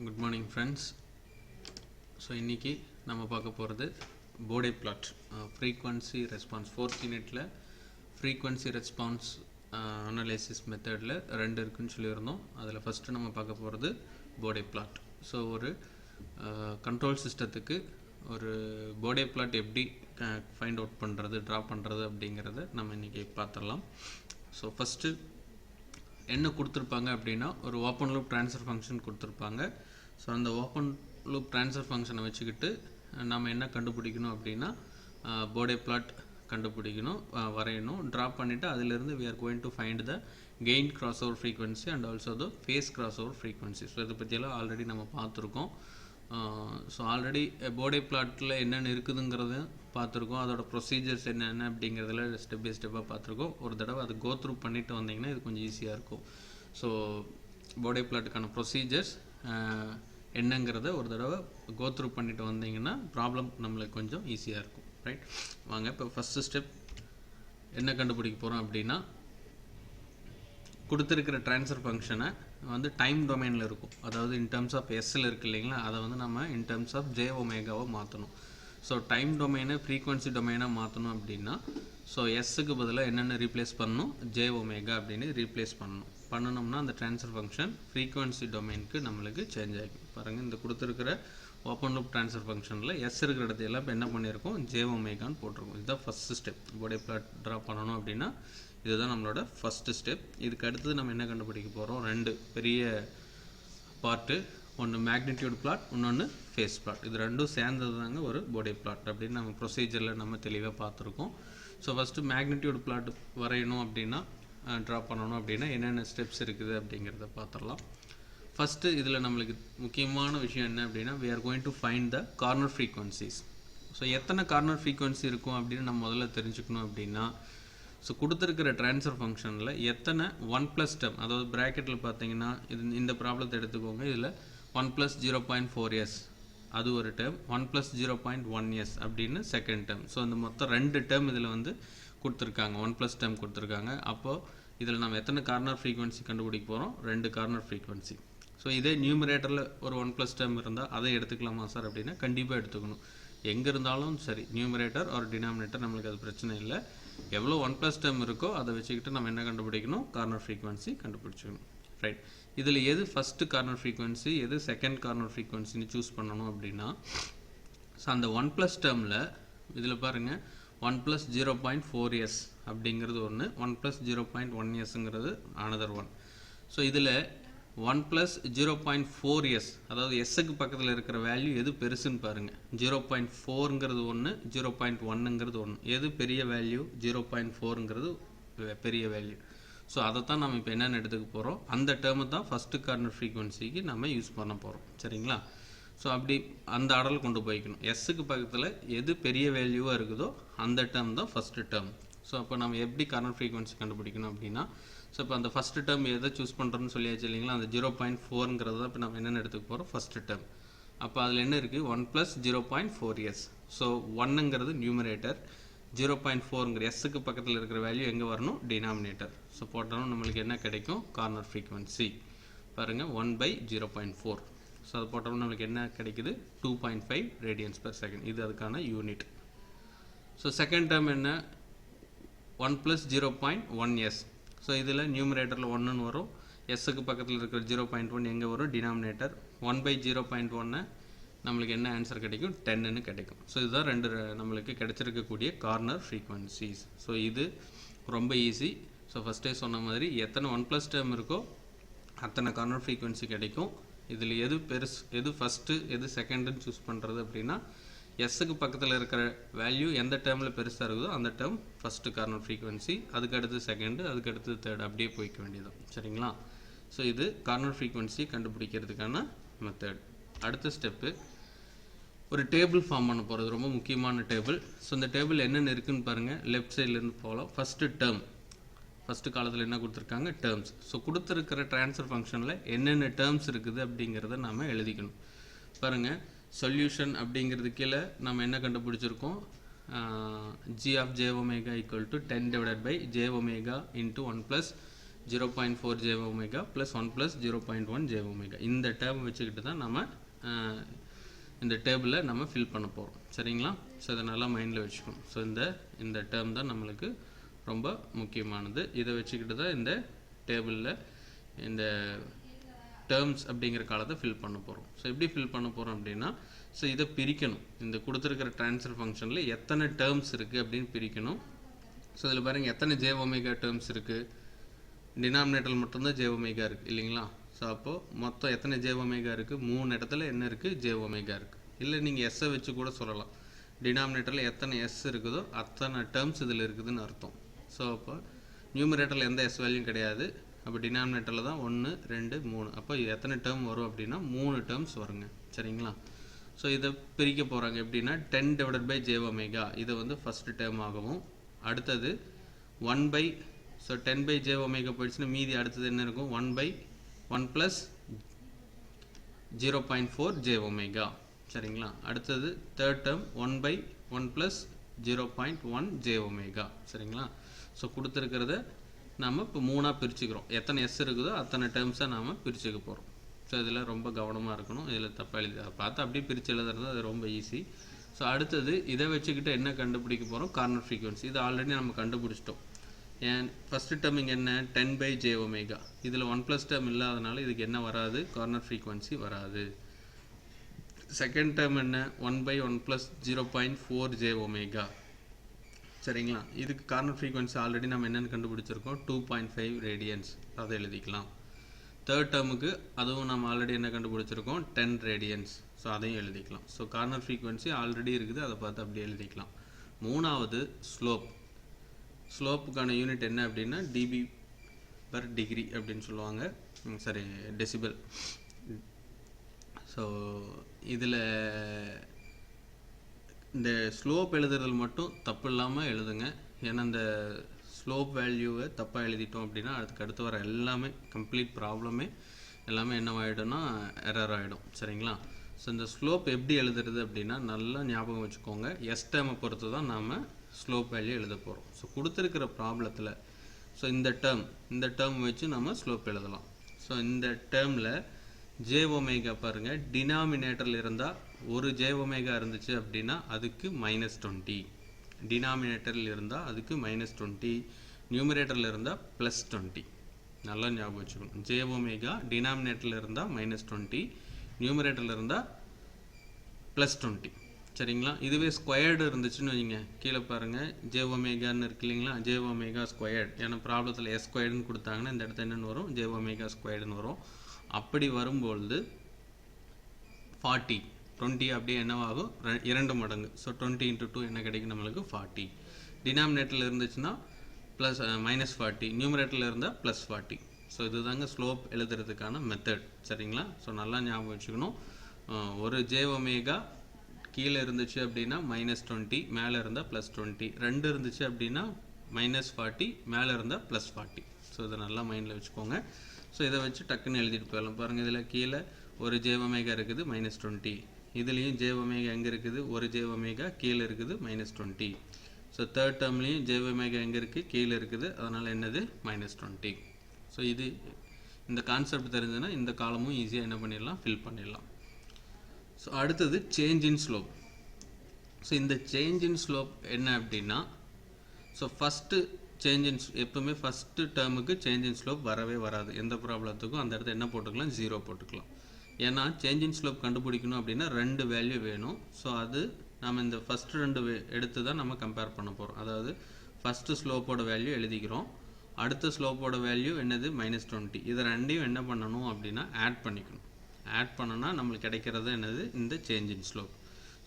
Good morning friends. So இன்றைக்கி நம்ம பார்க்க போகிறது போடே பிளாட் ஃப்ரீக்வன்சி ரெஸ்பான்ஸ் 4th யூனிட்டில் ஃப்ரீக்வன்சி ரெஸ்பான்ஸ் அனலைசிஸ் மெத்தடில் 2 இருக்குதுன்னு சொல்லியிருந்தோம். அதில் ஃபஸ்ட்டு நம்ம பார்க்க போகிறது போடே பிளாட். ஸோ ஒரு கண்ட்ரோல் சிஸ்டத்துக்கு ஒரு போடே பிளாட் எப்படி ஃபைண்ட் அவுட் பண்ணுறது, ட்ரா பண்ணுறது அப்படிங்கிறத நம்ம இன்றைக்கி பார்த்துடலாம். ஸோ ஃபஸ்ட்டு என்ன கொடுத்துருப்பாங்க அப்படின்னா, ஒரு ஓப்பன் லூப் ட்ரான்ஸ்ஃபர் ஃபங்க்ஷன் கொடுத்துருப்பாங்க. ஸோ அந்த ஓப்பன் லூப் ட்ரான்ஸ்ஃபர் ஃபங்க்ஷனை வச்சுக்கிட்டு நம்ம என்ன கண்டுபிடிக்கணும் அப்படின்னா, போடே பிளாட் கண்டுபிடிக்கணும், வரையணும், ட்ரா பண்ணிவிட்டு அதிலிருந்து we are going to find the gain crossover frequency and also the phase crossover frequency. So இதை பற்றியெல்லாம் ஆல்ரெடி நம்ம பார்த்துருக்கோம். ஸோ ஆல்ரெடி போடே பிளாட்டில் என்னென்ன இருக்குதுங்கிறத பார்த்துருக்கோம், அதோட ப்ரொசீஜர்ஸ் என்னென்ன அப்படிங்கிறதுல ஸ்டெப் பை ஸ்டெப்பாக பார்த்துருக்கோம். ஒரு தடவை அதை கோ த்ரூ பண்ணிவிட்டு வந்தீங்கன்னா இது கொஞ்சம் ஈஸியாக இருக்கும். ஸோ போடே பிளாட்டுக்கான ப்ரொசீஜர்ஸ் என்னங்கிறத ஒரு தடவை கோ த்ரூ பண்ணிவிட்டு வந்தீங்கன்னா ப்ராப்ளம் நம்மளுக்கு கொஞ்சம் ஈஸியாக இருக்கும். ரைட், வாங்க இப்போ ஃபஸ்ட்டு ஸ்டெப் என்ன கண்டுபிடிக்க போகிறோம் அப்படின்னா, கொடுத்துருக்கிற ட்ரான்ஸ்ஃபர் ஃபங்க்ஷனை வந்து டைம் டொமைனில் இருக்கும், அதாவது இன் டர்ம்ஸ் ஆஃப் எஸ்ஸில் இருக்குது இல்லைங்களா, அதை வந்து நம்ம இன் டர்ம்ஸ் ஆஃப் ஜே ஒமேகாவை மாற்றணும். ஸோ டைம் டொமைனை ஃப்ரீக்வன்சி டொமைனாக மாற்றணும் அப்படின்னா, ஸோ எஸ்ஸுக்கு பதிலாக என்னென்ன ரீப்ளேஸ் பண்ணணும், ஜே ஒமேகா அப்படின்னு ரீப்ளேஸ் பண்ணணும்னா அந்த ட்ரான்ஸ்ஃபர் ஃபங்க்ஷன் ஃப்ரீக்வன்சி டொமைனுக்கு நம்மளுக்கு சேஞ்ச் ஆகிடும். பாருங்கள், இந்த கொடுத்துருக்கிற ஓப்பன் லூப் ட்ரான்ஸ்ஃபர் ஃபங்க்ஷனில் எஸ் இருக்கிற இடத்தையெல்லாம் இப்போ என்ன பண்ணியிருக்கோம், ஜே ஒமேகான்னு போட்டிருக்கோம். இதுதான் ஃபஸ்ட்டு ஸ்டெப். போடே பிளாட் ட்ரா பண்ணணும் அப்படின்னா இதுதான் நம்மளோட ஃபஸ்ட்டு ஸ்டெப். இதுக்கு அடுத்தது நம்ம என்ன கண்டுபிடிக்க போகிறோம், 2 பெரிய பார்ட்டு, ஒன்று மேக்னிடியூட் பிளாட், இன்னொன்று ஃபேஸ் பிளாட். இது ரெண்டும் சேர்ந்தது தாங்க ஒரு போடே பிளாட் அப்படின்னு நம்ம ப்ரொசீஜரில் நம்ம தெளிவாக பார்த்துருக்கோம். ஸோ ஃபஸ்ட்டு மேக்னிடியூட் பிளாட் வரையணும் அப்படின்னா, ட்ரா பண்ணணும் அப்படின்னா என்னென்ன ஸ்டெப்ஸ் இருக்குது அப்படிங்கிறத பார்த்துடலாம். ஃபஸ்ட்டு இதில் நம்மளுக்கு முக்கியமான விஷயம் என்ன அப்படின்னா, we are going to find the corner frequencies. So எத்தனை கார்னர் ஃப்ரீக்வன்சி இருக்கும் அப்படின்னு நம்ம முதல்ல தெரிஞ்சுக்கணும் அப்படின்னா, ஸோ கொடுத்துருக்கிற ட்ரான்ஸ்ஃபர் ஃபங்க்ஷனில் எத்தனை 1+ டேர்ம், அதாவது ப்ராக்கெட்டில் பார்த்தீங்கன்னா இந்த ப்ராப்ளத்தை எடுத்துக்கோங்க. இதில் 1 + 0.4s அது ஒரு டேர்ம், 1 + 0.1s அப்படின்னு செகண்ட் டேர்ம். ஸோ இந்த மொத்தம் 2 டேர்ம் இதில் வந்து கொடுத்துருக்காங்க, 1+ டேர்ம் கொடுத்துருக்காங்க. அப்போது இதில் நம்ம எத்தனை கார்னர் ஃப்ரீக்வன்சி கண்டுபிடிக்க போகிறோம், 2 கார்னர் ஃப்ரீக்வன்சி. ஸோ இதே நியூமரேட்டரில் ஒரு 1+ டேர்ம் இருந்தால் அதை எடுத்துக்கலாமா சார் அப்படின்னா, கண்டிப்பாக எடுத்துக்கணும். எங்கே இருந்தாலும் சரி, நியூமரேட்டர் ஒரு டினாமினேட்டர் நம்மளுக்கு அது பிரச்சனை இல்லை. எவ்வளோ 1+ டேர்ம் இருக்கோ அதை வச்சுக்கிட்டு நம்ம என்ன கண்டுபிடிக்கணும், கார்னர் ஃப்ரீக்வன்சி கண்டுபிடிச்சிக்கணும். ரைட், இதில் எது ஃபஸ்ட்டு கார்னர் ஃப்ரீக்வன்சி, எது செகண்ட் கார்னர் ஃப்ரீக்வன்சின்னு சூஸ் பண்ணணும் அப்படின்னா, ஸோ அந்த 1+ டேர்மில் இதில் பாருங்கள் 1 + 0.4s அப்படிங்கிறது ஒன்று, 1 + 0.1sங்கிறது அனதர் ஒன். ஸோ இதில் 1 + 0.4s, அதாவது எஸ்ஸுக்கு பக்கத்தில் இருக்கிற வேல்யூ எது பெருசுன்னு பாருங்கள். 0.4ங்கிறது ஒன்று, 0.1ங்கிறது ஒன்று. எது பெரிய வேல்யூ, 0.4ங்கிறது பெரிய வேல்யூ. ஸோ அதை தான் நம்ம இப்போ என்னென்னு எடுத்துக்க போகிறோம், அந்த டேர்மை தான் ஃபஸ்ட்டு கார்னர் ஃப்ரீக்வன்சிக்கு நம்ம யூஸ் பண்ண போகிறோம். சரிங்களா? ஸோ அப்படி அந்த ஆர்டரில் கொண்டு போய்க்கணும். எஸ்ஸுக்கு பக்கத்தில் எது பெரிய வேல்யூவாக இருக்குதோ அந்த டேர்ம் தான் ஃபஸ்ட்டு டேர்ம். ஸோ அப்போ நம்ம எப்படி கார்னர் ஃப்ரீக்வன்சி கண்டுபிடிக்கணும் அப்படின்னா, ஸோ இப்போ அந்த ஃபஸ்ட்டு டேர்ம் எதை சூஸ் பண்ணுறோன்னு சொல்லியாச்சு இல்லைங்களா, அந்த 0.4ங்கிறது தான் இப்போ நம்ம என்னென்னு எடுத்துக்க போகிறோம், ஃபஸ்ட்டு டேர்ம். அப்போ அதில் என்ன இருக்குது, 1 + 0.4s. ஸோ 1ங்கிறது நியூமரேட்டர், 0.4ங்கிற எஸ்ஸுக்கு பக்கத்தில் இருக்கிற வேல்யூ எங்கே வரணும், டினாமினேட்டர். ஸோ போட்டாலும் நம்மளுக்கு என்ன கிடைக்கும், கார்னர் ஃப்ரீக்வன்சி. பாருங்கள், 1/0.4. ஸோ அது போட்டோம்னா நம்மளுக்கு என்ன கிடைக்குது, 2.5 radians/second. இது அதுக்கான யூனிட். ஸோ செகண்ட் டேர்ம் என்ன, 1 + 0.1s. ஸோ இதில் நியூமரேட்டரில் 1ன்னு வரும், எஸ்ஸுக்கு பக்கத்தில் இருக்கிற 0.1 எங்கே வரும், டினாமினேட்டர். 1/0.1 நம்மளுக்கு என்ன ஆன்சர் கிடைக்கும், 10ன்னு கிடைக்கும். ஸோ இதுதான் 2 நம்மளுக்கு கிடைச்சிருக்கக்கூடிய கார்னர் ஃப்ரீக்வன்சிஸ். ஸோ இது ரொம்ப ஈஸி. ஸோ ஃபஸ்ட்டே சொன்ன மாதிரி எத்தனை 1+ டேர்ம் இருக்கோ அத்தனை கார்னர் ஃப்ரீக்வன்சி கிடைக்கும். இதில் எது பெருசு, எது ஃபஸ்ட்டு, எது செகண்டுன்னு சூஸ் பண்ணுறது அப்படின்னா, எஸ்ஸுக்கு பக்கத்தில் இருக்கிற வேல்யூ எந்த டேர்மில் பெருசாக இருக்குதோ அந்த டேர்ம் ஃபஸ்ட்டு கார்னர் ஃப்ரீக்வன்சி, அதுக்கு அடுத்து செகண்டு, அதுக்கு அடுத்து தேர்ட், அப்படியே போய்க்க வேண்டியது. சரிங்களா? ஸோ இது கார்னர் ஃப்ரீக்வன்சி கண்டுபிடிக்கிறதுக்கான மெத்தட். அடுத்த ஸ்டெப்பு, ஒரு டேபிள் ஃபார்ம் பண்ண போகிறது, ரொம்ப முக்கியமான டேபிள். ஸோ இந்த டேபிள் என்னென்ன இருக்குதுன்னு பாருங்கள், லெஃப்ட் சைட்லேருந்து போகலாம். ஃபஸ்ட்டு டேர்ம், ஃபஸ்ட்டு காலத்தில் என்ன கொடுத்துருக்காங்க, டேர்ம்ஸ். ஸோ கொடுத்துருக்கிற ட்ரான்ஸ்ஃபர் ஃபங்க்ஷனில் என்னென்ன டேர்ம்ஸ் இருக்குது அப்படிங்கிறத நம்ம எழுதிக்கணும். பாருங்கள், சொல்யூஷன் அப்படிங்கிறது கீழே நம்ம என்ன கண்டுபிடிச்சிருக்கோம், g of j omega equal to 10 divided by j omega into 1 plus 0.4 j omega plus 1 plus 0.1 j omega. இந்த டேர்ம் வச்சுக்கிட்டு தான் நம்ம இந்த டேபிளில் நம்ம ஃபில் பண்ண போகிறோம். சரிங்களா? ஸோ இதை நல்லா மைண்டில் வச்சுக்கணும். ஸோ இந்த டேர்ம் தான் நம்மளுக்கு ரொம்ப முக்கியமானது. இதை வச்சுக்கிட்டு தான் இந்த டேபிளில் இந்த டேர்ம்ஸ் அப்படிங்கிற காலத்தை ஃபில் பண்ண போகிறோம். ஸோ எப்படி ஃபில் பண்ண போகிறோம் அப்படின்னா, ஸோ இதை பிரிக்கணும். இந்த கொடுத்துருக்கிற ட்ரான்ஸ்ஃபர் ஃபங்க்ஷனில் எத்தனை டேர்ம்ஸ் இருக்குது அப்படின்னு பிரிக்கணும். ஸோ இதில் பாருங்கள் எத்தனை ஜே ஒமேகா டேர்ம்ஸ் இருக்குது. டினாமினேட்டர் மட்டும்தான் ஜே ஒமேகா இருக்குது இல்லைங்களா? ஸோ அப்போது மொத்தம் எத்தனை ஜே ஒமேகா இருக்குது? 3 இடத்துல என்ன இருக்குது? ஜே ஒமேகா இருக்குது. இல்லை நீங்கள் எஸ்ஸை வச்சு கூட சொல்லலாம். டினாமினேட்டரில் எத்தனை எஸ் இருக்குதோ அத்தனை டேர்ம்ஸ் இதில் இருக்குதுன்னு அர்த்தம். ஸோ அப்போ நியூமரேட்டரில் எந்த எஸ் வேல்யூம் கிடையாது. அப்போ டினாமினேட்டரில் தான் 1 2 3. அப்போ எத்தனை டேர்ம் வரும் அப்படின்னா 3 டேர்ம்ஸ் வருங்க. சரிங்களா? ஸோ இதை பிரிக்க போகிறாங்க எப்படின்னா 10 divided by j omega இதை வந்து ஃபஸ்ட்டு டேர்ம் ஆகவும், அடுத்தது 1 by so 10 by j omega போயிடுச்சுன்னா மீதி அடுத்தது என்ன இருக்கும்? 1 by 1 plus 0.4 j omega. சரிங்களா? அடுத்தது third term 1 by 1 plus 0.1 j omega. சரிங்களா? ஸோ கொடுத்துருக்கிறத நாம் இப்போ 3ஆக பிரிச்சுக்கிறோம். எத்தனை எஸ் இருக்குதோ அத்தனை டேர்ம்ஸாக நாம் பிரிச்சுக்க போகிறோம். ஸோ இதில் ரொம்ப கவனமாக இருக்கணும். இதில் தப்பாக எழுதி பார்த்து அப்படியே பிரித்து எழுதுறது அது ரொம்ப ஈஸி. ஸோ அடுத்தது இதை வச்சுக்கிட்டு என்ன கண்டுபிடிக்க போகிறோம்? Corner frequency. இது ஆல்ரெடி நம்ம கண்டுபிடிச்சிட்டோம். ஏன் ஃபஸ்ட்டு டேர்ம் இங்கே என்ன? 10 by j omega. இதில் 1 plus டேர்ம் இல்லாதனால இதுக்கு என்ன வராது? கார்னர் ஃப்ரீக்வன்சி வராது. செகண்ட் டேர்ம் என்ன? 1 by 1 plus 0.4 j omega. சரிங்களா? இதுக்கு கார்னர் ஃப்ரீக்வன்சி ஆல்ரெடி நம்ம என்னென்னு கண்டுபிடிச்சிருக்கோம்? 2.5 ரேடியன்ஸ். அதை எழுதிக்கலாம். தேர்ட் டேர்முக்கு அதுவும் நம்ம ஆல்ரெடி என்ன கண்டுபிடிச்சிருக்கோம்? 10 ரேடியன்ஸ். ஸோ அதையும் எழுதிக்கலாம். ஸோ கார்னர் ஃப்ரீக்வன்சி ஆல்ரெடி இருக்குது, அதை பார்த்து அப்படியே எழுதிக்கலாம். மூணாவது ஸ்லோப். ஸ்லோப்புக்கான யூனிட் என்ன அப்படின்னா டிபி பர் டிகிரி அப்படின்னு சொல்லுவாங்க. சரி, டெசிபல். ஸோ இதில் இந்த ஸ்லோப் எழுதுறது மட்டும் தப்பு இல்லாமல் எழுதுங்க. ஏன்னா இந்த ஸ்லோப் வேல்யூவை தப்பாக எழுதிட்டோம் அப்படின்னா அதுக்கு அடுத்து வர எல்லாமே கம்ப்ளீட் ப்ராப்ளமே எல்லாமே என்னவாயிடும்னா எரர் ஆகிடும். சரிங்களா? ஸோ இந்த ஸ்லோப் எப்படி எழுதுறது அப்படின்னா நல்லா ஞாபகம் வச்சுக்கோங்க. எஸ் டேர்மை பொறுத்து தான் நாம் ஸ்லோப் வேல்யூ எழுத போகிறோம். ஸோ கொடுத்துருக்கிற ப்ராப்ளத்தில் ஸோ இந்த டேர்ம் வச்சு நம்ம ஸ்லோப் எழுதலாம். ஸோ இந்த டேர்மில் ஜே ஒமேகா பாருங்கள், டினாமினேட்டரில் இருந்தால் ஒரு ஜே ஒமேகா இருந்துச்சு அப்படின்னா அதுக்கு -20. டினாமினேட்டரில் இருந்தால் அதுக்கு -20, நியூமரேட்டரில் இருந்தால் +20. நல்லா ஞாபகம் வச்சுக்கணும். ஜே ஒமேகா டினாமினேட்டரில் இருந்தால் -20, நியூமரேட்டரில் இருந்தால் +20. சரிங்களா? இதுவே ஸ்கொயர்டு இருந்துச்சுன்னு வைங்க, கீழே பாருங்கள் ஜே ஒமேகான்னு இருக்கு இல்லைங்களா? J omega squared. ஏன்னா ப்ராப்ளத்தில் எஸ் ஸ்கொயர்டுன்னு கொடுத்தாங்கன்னா இந்த இடத்துல என்னென்னு வரும்? ஜே ஒமேகா ஸ்கொயர்டுன்னு வரும். அப்படி வரும்பொழுது 20 அப்படியே என்னவாகும்? 2 மடங்கு. ஸோ 20 × 2 என்ன கிடைக்கும் நம்மளுக்கு? 40. டினாமினேட்டரில் இருந்துச்சுன்னா -40, நியூமரேட்டரில் இருந்தால் +40. ஸோ இதுதாங்க ஸ்லோப் எழுதுறதுக்கான மெத்தட். சரிங்களா? ஸோ நல்லா ஞாபகம் வச்சுக்கணும். ஒரு ஜே ஒமேகா கீழே இருந்துச்சு அப்படின்னா -20, மேலே இருந்தால் +20. 2 இருந்துச்சு அப்படின்னா -40, மேலே இருந்தால் +40. ஸோ இதை நல்லா மைண்டில் வச்சுக்கோங்க. ஸோ இதை வச்சு டக்குன்னு எழுதிட்டு போயிடலாம். பாருங்கள், இதில் கீழே ஒரு ஜே ஒமேகா இருக்குது -20. இதுலேயும் ஜே ஒமேகா எங்கே இருக்குது? ஒரு ஜே ஒமேகா கீழே இருக்குது -20. ஸோ தேர்ட் டேர்ம்லேயும் ஜே ஒமேகா எங்கே இருக்குது? கீழே இருக்குது. அதனால் என்னது? -20. ஸோ இந்த கான்செப்ட் தெரிஞ்சுன்னா இந்த காலமும் ஈஸியாக என்ன பண்ணிடலாம்? ஃபில் பண்ணிடலாம். ஸோ அடுத்தது சேஞ்ச் இன் ஸ்லோப். ஸோ இந்த சேஞ்ச் இன் ஸ்லோப் என்ன அப்படின்னா, ஸோ ஃபஸ்ட்டு சேஞ்ச் இன் எப்பவுமே ஃபஸ்ட்டு டேர்முக்கு சேஞ்ச் இன் ஸ்லோப் வரவே வராது. எந்த ப்ராப்ளத்துக்கும் அந்த இடத்துல என்ன போட்டுக்கலாம்? 0 போட்டுக்கலாம். ஏன்னா சேஞ்ச் இன் ஸ்லோப் கண்டுபிடிக்கணும் அப்படின்னா 2 வேல்யூ வேணும். ஸோ அது நம்ம இந்த ஃபஸ்ட்டு 2 எடுத்து தான் நம்ம கம்பேர் பண்ண போகிறோம். அதாவது ஃபஸ்ட்டு ஸ்லோப்போட வேல்யூ எழுதிக்கிறோம், அடுத்த ஸ்லோப்போட வேல்யூ என்னது? -20. இதை ரெண்டையும் என்ன பண்ணணும் அப்படின்னா ஆட் பண்ணிக்கணும். ஆட் பண்ணனா நம்மளுக்கு கிடைக்கிறது என்னது? இந்த change in slope.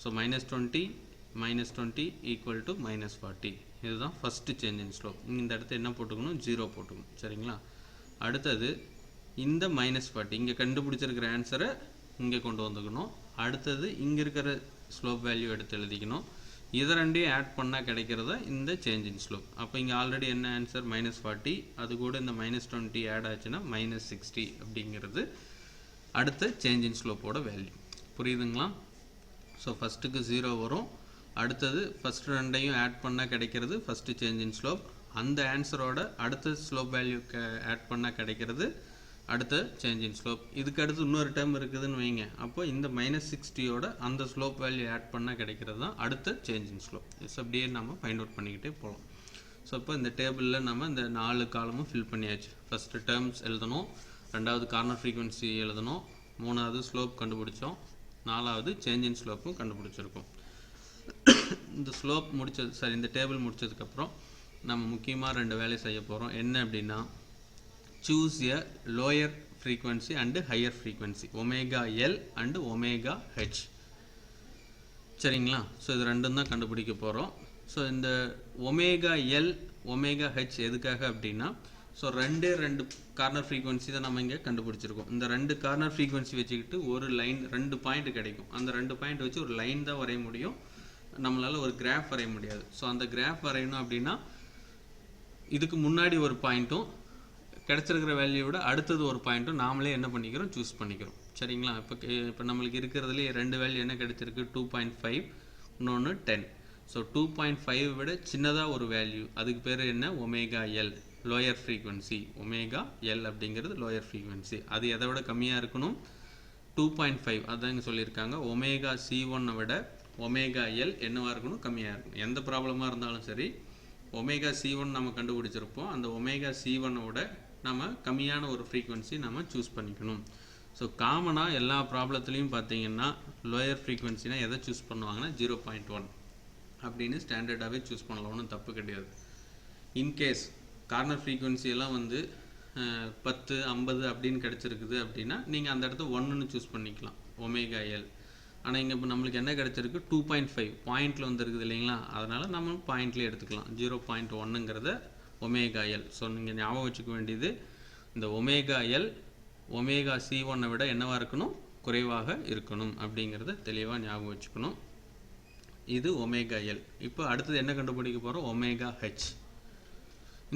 So -20 equal to -40. இதுதான் ஃபஸ்ட்டு சேஞ்ச் இன் ஸ்லோப். இந்த இடத்துல என்ன போட்டுக்கணும்? 0 போட்டுக்கணும். சரிங்களா? அடுத்தது இந்த -40 இங்கே கண்டுபிடிச்சிருக்கிற ஆன்சரை இங்கே கொண்டு வந்துக்கணும். அடுத்தது இங்கே இருக்கிற ஸ்லோப் வேல்யூ எடுத்து எழுதிக்கணும். இதை ரெண்டையும் ஆட் பண்ணால் கிடைக்கிறதா இந்த சேஞ்ச் இன் ஸ்லோப். அப்போ இங்கே ஆல்ரெடி என்ன ஆன்சர்? -40. அது கூட இந்த -20 ஆட் ஆச்சுன்னா -60 அப்படிங்கிறது அடுத்த சேஞ்ச் இன் ஸ்லோப்போட வேல்யூ. புரியுதுங்களா? ஸோ ஃபஸ்ட்டுக்கு 0 வரும். அடுத்தது ஃபஸ்ட்டு ரெண்டையும் ஆட் பண்ணால் கிடைக்கிறது ஃபஸ்ட்டு சேஞ்ச் இன் ஸ்லோப். அந்த ஆன்சரோட அடுத்த ஸ்லோப் வேல்யூ ஆட் பண்ணால் கிடைக்கிறது அடுத்த சேஞ்ச் இன் ஸ்லோப். இதுக்கு அடுத்து இன்னொரு டேர்ம் இருக்குதுன்னு வைங்க, அப்போ இந்த -60யோட அந்த ஸ்லோப் வேல்யூ ஆட் பண்ணால் கிடைக்கிறது தான் அடுத்த சேஞ்ச் இன் ஸ்லோப். அப்படியே நம்ம ஃபைண்ட் அவுட் பண்ணிக்கிட்டே போகலாம். ஸோ இப்போ இந்த டேபிளில் நம்ம இந்த 4 காலமும் ஃபில் பண்ணியாச்சு. ஃபஸ்ட்டு டேர்ம்ஸ் எழுதணும், ரெண்டாவது கார்னர் ஃப்ரீக்வன்சி எழுதணும், மூணாவது ஸ்லோப் கண்டுபிடிச்சோம், நாலாவது சேஞ்ச் இன் ஸ்லோப்பும் கண்டுபிடிச்சிருக்கோம். இந்த ஸ்லோப் இந்த டேபிள் முடிச்சதுக்கப்புறம் நம்ம முக்கியமாக 2 வேலை செய்ய போகிறோம். என்ன அப்படின்னா, choose a lower frequency and higher frequency, omega L and omega H. சரிங்களா? ஸோ இது ரெண்டும் தான் கண்டுபிடிக்க போகிறோம். ஸோ இந்த ஒமேகா எல் ஒமேகா ஹெச் எதுக்காக அப்படின்னா, ஸோ ரெண்டு கார்னர் ஃப்ரீக்வன்சி தான் நம்ம இங்கே கண்டுபிடிச்சிருக்கோம். இந்த 2 கார்னர் ஃப்ரீக்வன்சி வச்சுக்கிட்டு ஒரு லைன் 2 பாயிண்ட் கிடைக்கும். அந்த 2 பாயிண்ட் வச்சு ஒரு லைன் தான் வரைய முடியும், நம்மளால் ஒரு கிராஃப் வரைய முடியாது. ஸோ அந்த கிராஃப் வரையணும் அப்படின்னா இதுக்கு முன்னாடி ஒரு பாயிண்ட்டும் கிடச்சிருக்கிற வேல்யூவோட அடுத்தது ஒரு பாயிண்ட்டும் நாமளே என்ன பண்ணிக்கிறோம், சூஸ் பண்ணிக்கிறோம். சரிங்களா? இப்போ நம்மளுக்கு இருக்கிறதுலே 2 வேல்யூ என்ன கிடைச்சிருக்கு, 2.5, இன்னொன்று 10. ஸோ 2.5 விட சின்னதாக ஒரு வேல்யூ, அதுக்கு பேர் என்ன, omega L, lower frequency. Omega L அப்படிங்கிறது லோயர் ஃப்ரீக்வன்சி. அது எதை விட கம்மியாக இருக்கணும், 2.5. அதான் இங்கே சொல்லியிருக்காங்க. ஒமேகா C1 விட ஒமேகா எல் என்னவாக இருக்கணும், கம்மியாக இருக்கணும். எந்த ப்ராப்ளமாக இருந்தாலும் சரி, ஒமேகா C1 நம்ம கண்டுபிடிச்சிருப்போம், அந்த ஒமேகா C1 நம்ம கம்மியான ஒரு ஃப்ரீக்வன்சி நம்ம சூஸ் பண்ணிக்கணும். ஸோ காமனாக எல்லா ப்ராப்ளத்துலேயும் பார்த்தீங்கன்னா லோயர் ஃப்ரீக்வன்சினா எதை சூஸ் பண்ணுவாங்கன்னா 0.1 அப்படின்னு ஸ்டாண்டர்டாகவே சூஸ் பண்ணலாம், ஒன்றும் தப்பு கிடையாது. இன்கேஸ் கார்னர் ஃப்ரீக்வன்சியெல்லாம் 10, 50 அப்படின்னு கிடச்சிருக்குது அப்படின்னா நீங்கள் அந்த இடத்த 1ன்னு சூஸ் பண்ணிக்கலாம், ஒமேகா எல். ஆனால் இங்கே இப்போ நம்மளுக்கு என்ன கிடச்சிருக்கு, 2.5 பாயிண்டில் வந்துருக்குது இல்லைங்களா, அதனால் நம்ம பாயிண்ட்லேயே எடுத்துக்கலாம். 0.1ங்கிறத ஒமேகா எல். ஸோ நீங்கள் ஞாபகம் வச்சுக்க வேண்டியது, இந்த ஒமேகா எல் ஒமேகா C1 விட என்னவாக இருக்கணும், குறைவாக இருக்கணும் அப்படிங்கிறத தெளிவாக ஞாபகம் வச்சுக்கணும். இது ஒமேகா எல். இப்போ அடுத்தது என்ன கண்டுபிடிக்க போகிறோம், ஒமேகா ஹெச்.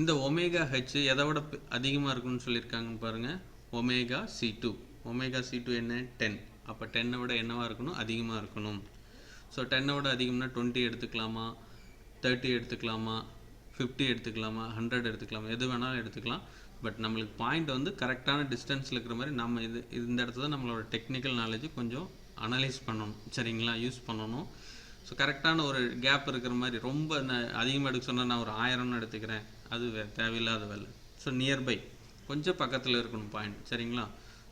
இந்த ஒமேகா ஹெச் எதை விட அதிகமாக இருக்கணும்னு சொல்லியிருக்காங்கன்னு பாருங்கள், ஒமேகா C2. ஒமேகா C2 என்ன, 10. அப்போ 10 விட என்னவாக இருக்கணும், அதிகமாக இருக்கணும். ஸோ 10 விட அதிகம்னா 20 எடுத்துக்கலாமா, 30 எடுத்துக்கலாமா, 50 எடுத்துக்கலாமா, 100 எடுத்துக்கலாமா, எது வேணாலும் எடுத்துக்கலாம். பட் நம்மளுக்கு பாயிண்ட் கரெக்டான டிஸ்டன்ஸில் இருக்கிற மாதிரி நம்ம இந்த இடத்துல தான் நம்மளோட டெக்னிக்கல் நாலேஜ் கொஞ்சம் அனலைஸ் பண்ணணும். சரிங்களா? யூஸ் பண்ணணும். ஸோ கரெக்டான ஒரு கேப் இருக்கிற மாதிரி, ரொம்ப அதிகமாக எடுக்க சொன்னால் நான் ஒரு 1000ன்னு எடுத்துக்கிறேன், அது தேவையில்லாத வேலை. ஸோ நியர்பை கொஞ்சம் பக்கத்தில் இருக்கணும் பாயிண்ட். சரிங்களா?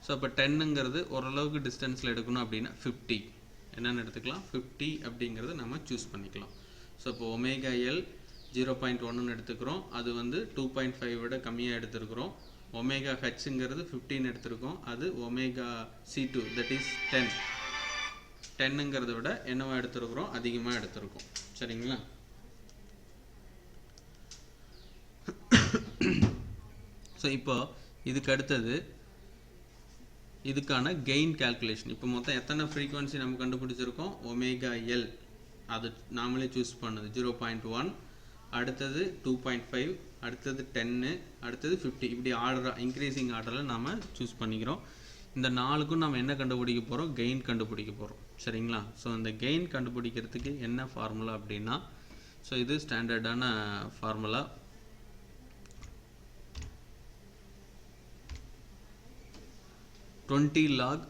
ஸோ இப்போ 10ங்கிறது ஓரளவுக்கு டிஸ்டன்ஸில் எடுக்கணும் அப்படின்னா 50 என்னென்னு எடுத்துக்கலாம், 50 அப்படிங்கிறத நம்ம சூஸ் பண்ணிக்கலாம். ஸோ இப்போ ஒமேகா எல் 0.1ன்னு எடுத்துக்கிறோம், அது 2.5 விட கம்மியாக எடுத்துருக்குறோம். ஒமேகா ஹெச்ங்கிறது 15 எடுத்துருக்கோம், அது ஒமேகா C2 தட் இஸ் 10. 10ங்கிறத விட என்னவா எடுத்துருக்குறோம், அதிகமாக எடுத்துருக்கோம். சரிங்களா? ஸோ இப்போ இதுக்கு அடுத்தது இதுக்கான கெயின் கால்குலேஷன். இப்போ மொத்தம் எத்தனை ஃப்ரீக்வன்சி நம்ம கண்டுபிடிச்சிருக்கோம், ஒமேகா எல் அது நாமளே சூஸ் பண்ணது 0.1, அடுத்தது 2.5, அடுத்தது 10, அடுத்தது 50. இப்படி ஆர்டராக இன்க்ரீசிங் ஆர்டரில் நாம் சூஸ் பண்ணிக்கிறோம். இந்த 4க்கும் நம்ம என்ன கண்டுபிடிக்க போகிறோம், கெயின் கண்டுபிடிக்க போகிறோம். சரிங்களா? ஸோ இந்த கெயின் கண்டுபிடிக்கிறதுக்கு என்ன ஃபார்முலா அப்படின்னா, ஸோ இது ஸ்டாண்டர்டான ஃபார்முலா. log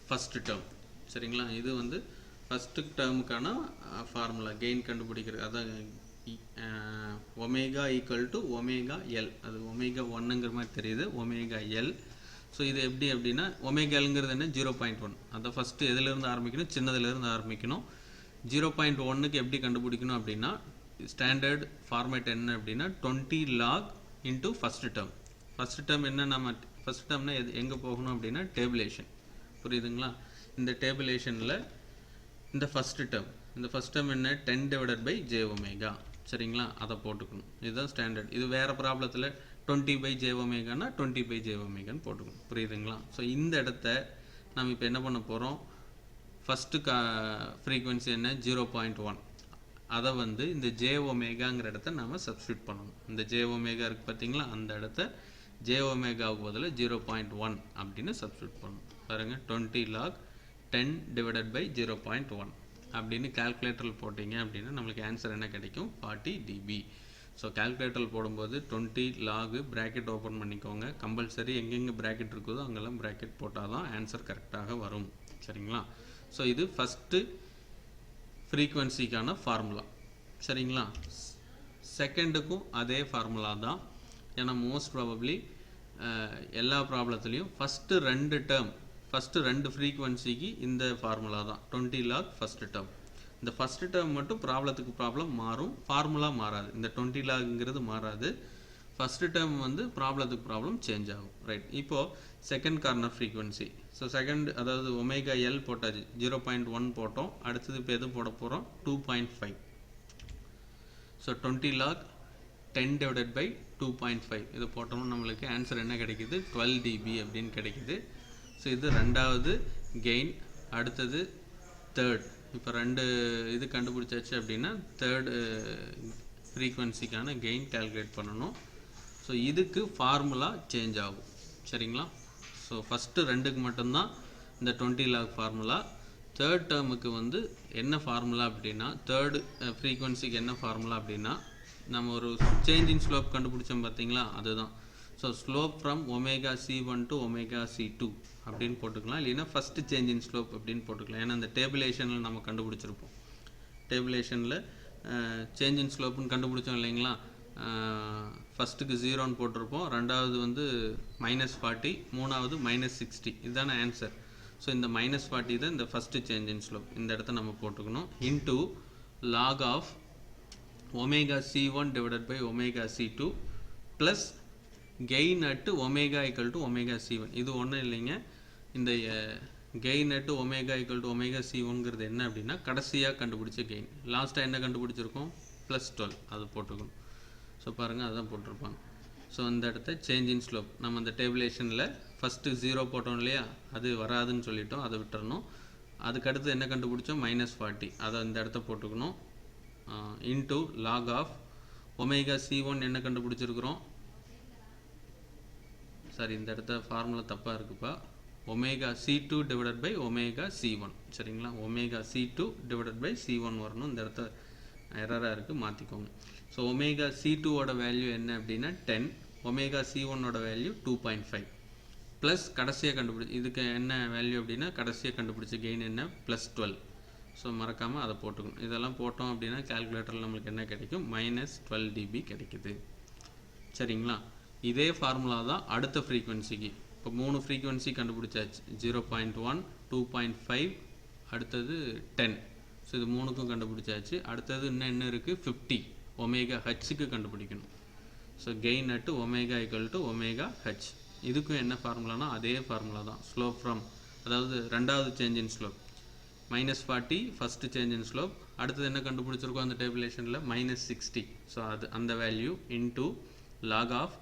first term. சரிங்களா? இது ஃபஸ்ட்டு டேர்முக்கான ஃபார்முலா கெயின் கண்டுபிடிக்கிறது. அதான் omega equal to omega L. அது ஒமேகா 1ங்கிற மாதிரி தெரியுது, ஒமேகா எல். ஸோ இது எப்படி அப்படின்னா, ஒமேகா எல்ங்கிறது என்ன, 0.1. அதை ஃபஸ்ட்டு எதுலேருந்து ஆரம்பிக்கணும், சின்னதுலேருந்து ஆரம்பிக்கணும். 0.1க்கு எப்படி கண்டுபிடிக்கணும் அப்படின்னா, ஸ்டாண்டர்ட் ஃபார்மேட் என்ன அப்படின்னா 20 log into first term. First term என்ன, நம்ம ஃபஸ்ட் டேர்ம்னா எங்கே போகணும் அப்படின்னா டேபிளேஷன். புரியுதுங்களா? இந்த டேபிளேஷனில் இந்த ஃபஸ்ட்டு டேர்ம் என்ன, 10/j⍵. சரிங்களா? அதை போட்டுக்கணும். இதுதான் ஸ்டாண்டர்ட். இது வேறு ப்ராப்ளத்தில் 20/j⍵னா 20/j⍵ போட்டுக்கணும். புரியுதுங்களா? ஸோ இந்த இடத்த நம்ம இப்போ என்ன பண்ண போகிறோம், ஃபஸ்ட்டு ஃப்ரீக்வன்சி என்ன, 0.1. அதை இந்த j⍵ங்கிற இடத்த நம்ம சப்ஸ்டியூட் பண்ணணும். இந்த j⍵ இருக்குது பார்த்தீங்களா, அந்த இடத்த j⍵ பதில் 0.1 அப்படின்னு சப்ஸ்டியூட் பண்ணணும். பாருங்கள், 20 log 10/0.1 அப்படின்னு கால்குலேட்டரில் போட்டிங்க அப்படின்னா நம்மளுக்கு ஆன்சர் என்ன கிடைக்கும், 40 dB. ஸோ கால்குலேட்டர் போடும்போது 20 log ப்ராக்கெட் ஓப்பன் பண்ணிக்கோங்க. கம்பல்சரி எங்கெங்கே ப்ராக்கெட் இருக்குதோ அங்கெல்லாம் ப்ராக்கெட் போட்டால் தான் ஆன்சர் கரெக்டாக வரும். சரிங்களா? ஸோ இது ஃபஸ்ட்டு ஃப்ரீக்வன்சிக்கான ஃபார்முலா. சரிங்களா? செகண்டுக்கும் அதே ஃபார்முலா தான். ஏன்னா மோஸ்ட் ப்ராபப்ளி எல்லா ப்ராப்ளத்துலேயும் ஃபஸ்ட்டு ரெண்டு ஃப்ரீக்வன்சிக்கு இந்த ஃபார்முலா தான் 20 log ஃபஸ்ட்டு டேர்ம். இந்த ஃபஸ்ட்டு டேர்ம் மட்டும் ப்ராப்ளத்துக்கு ப்ராப்ளம் மாறும், ஃபார்முலா மாறாது. இந்த 20 logங்கிறது மாறாது. ஃபஸ்ட்டு டேர்ம் வந்து ப்ராப்ளத்துக்கு ப்ராப்ளம் சேஞ்ச் ஆகும். ரைட். இப்போது second corner frequency. So second அதாவது ஒமேகா எல் போட்டாச்சு, 0.1 போட்டோம். அடுத்தது இப்போ எது போட போகிறோம்? 2.5. ஸோ 20 log 10 divided by 2.5 இது போட்டோம்னா நம்மளுக்கு ஆன்சர் என்ன கிடைக்குது? 12 dB அப்படின்னு கிடைக்குது. ஸோ இது ரெண்டாவது கெயின். அடுத்தது தேர்ட். இப்போ ரெண்டு இது கண்டுபிடிச்சாச்சு அப்படின்னா தேர்டு ஃப்ரீக்வன்சிக்கான கெயின் கால்குலேட் பண்ணணும். ஸோ இதுக்கு ஃபார்முலா சேஞ்ச் ஆகும். சரிங்களா? ஸோ ஃபஸ்ட்டு ரெண்டுக்கு மட்டும்தான் இந்த 20 log ஃபார்முலா. தேர்ட் டேர்முக்கு வந்து என்ன ஃபார்முலா அப்படின்னா, தேர்டு ஃப்ரீக்வன்சிக்கு என்ன ஃபார்முலா அப்படின்னா, நம்ம ஒரு சேஞ்ச் இன் ஸ்லோப் கண்டுபிடிச்சோம் பார்த்தீங்களா, அதுதான். So slope from omega C1 to omega C2 அப்படின்னு போட்டுக்கலாம். இல்லைன்னா ஃபஸ்ட்டு சேஞ்ச் இன் ஸ்லோப் அப்படின்னு போட்டுக்கலாம். ஏன்னா இந்த டேபிளேஷனில் நம்ம கண்டுபிடிச்சிருப்போம். டேபிளேஷனில் சேஞ்ச் இன் ஸ்லோப்புன்னு கண்டுபிடிச்சோம் இல்லைங்களா. ஃபஸ்ட்டுக்கு 0ன்னு போட்டிருப்போம், ரெண்டாவது வந்து -40, மூணாவது -60. இதுதான ஆன்சர். ஸோ இந்த -40 தான் இந்த ஃபஸ்ட்டு சேஞ்ச் இன் ஸ்லோப். இந்த இடத்த நம்ம போட்டுக்கணும். Into log of omega C1 divided by omega C2 plus gain at omega equal to omega C1. இது ஒன்றும் இல்லைங்க. இந்த gain at omega equal to omega C1ங்கிறது என்ன அப்படின்னா கடைசியாக கண்டுபிடிச்ச கெயின். லாஸ்ட்டாக என்ன கண்டுபிடிச்சிருக்கோம்? +12. அது போட்டுக்கணும். ஸோ பாருங்கள், அதுதான் போட்டிருப்பாங்க. ஸோ இந்த இடத்த சேஞ்ச் இன் ஸ்லோப் நம்ம அந்த டேபிளேஷனில் ஃபஸ்ட்டு 0 போட்டோம் இல்லையா, அது வராதுன்னு சொல்லிட்டோம், அதை விட்டுறணும். அதுக்கடுத்து என்ன கண்டுபிடிச்சோம்? -40. அதை இந்த இடத்த போட்டுக்கணும். Into log of omega C1 என்ன கண்டுபிடிச்சிருக்கிறோம்? சாரி, இந்த இடத்த ஃபார்முலா தப்பாக இருக்குப்பா. Omega C2 divided by omega C1. சரிங்களா? Omega C2 divided by C1 வரணும். இந்த இடத்த எரராக இருக்குது, மாற்றிக்கோங்க. ஸோ ஒமேகா C2ஓட வேல்யூ என்ன அப்படின்னா 10, ஒமேகா C1ஓட வேல்யூ 2.5 ப்ளஸ் கடைசியாக கண்டுபிடிச்சி இதுக்கு என்ன வேல்யூ அப்படின்னா கடைசியாக கண்டுபிடிச்ச கெயின் என்ன? +12. ஸோ மறக்காமல் அதை போட்டுக்கணும். இதெல்லாம் போட்டோம் அப்படின்னா கால்குலேட்டரில் நம்மளுக்கு என்ன கிடைக்கும்? -12 dB கிடைக்குது. சரிங்களா? இதே ஃபார்முலா தான் அடுத்த ஃப்ரீக்வன்சிக்கு. இப்போ 3 ஃப்ரீக்வன்சி கண்டுபிடிச்சாச்சு. 0.1, 2.5, அடுத்தது 10. ஸோ இது 3க்கும் கண்டுபிடிச்சாச்சு. அடுத்தது இன்னும் என்ன இருக்குது? 50 ஒமேகா ஹெச்சுக்கு கண்டுபிடிக்கணும். So gain at omega equal to omega H. இதுக்கும் என்ன ஃபார்முலானா அதே ஃபார்முலா தான். ஸ்லோப் ஃப்ரம் அதாவது ரெண்டாவது change in slope -40 first change in slope. அடுத்தது என்ன கண்டுபிடிச்சிருக்கோம் அந்த டேபிளேஷனில்? -60. ஸோ அது அந்த value into log of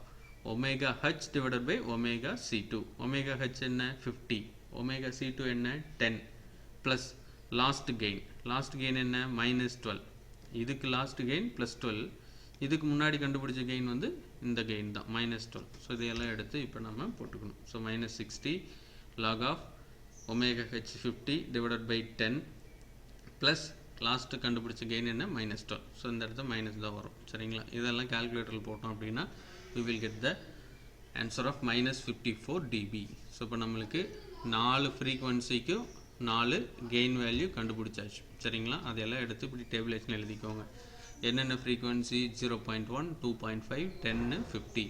omega H divided by omega C2. Omega H என்ன? 50, ஒமேகா C2 என்ன? 10 ப்ளஸ் லாஸ்ட் கெயின் என்ன? -12. இதுக்கு லாஸ்ட் கெயின் +12. இதுக்கு முன்னாடி கண்டுபிடிச்ச கெயின் வந்து இந்த கெயின் தான் -12. ஸோ இதையெல்லாம் எடுத்து இப்போ நம்ம போட்டுக்கணும். So -60 log of omega H 50 divided by 10 plus last கண்டுபிடிச்ச கெயின் என்ன? -12. ஸோ இந்த இடத்த மைனஸ் தான் வரும். சரிங்களா? இதெல்லாம் கால்குலேட்டரில் போட்டோம் அப்படின்னா we will get the answer of -54 dB. So இப்போ நம்மளுக்கு 4 ஃப்ரீக்வன்சிக்கும் 4 கெயின் வேல்யூ கண்டுபிடிச்சாச்சு. சரிங்களா? அதெல்லாம் எடுத்து இப்படி டேபிளேஷன் எழுதிக்கோங்க. என்னென்ன ஃப்ரீக்வன்சி? 0.1, 2.5, 10, 50.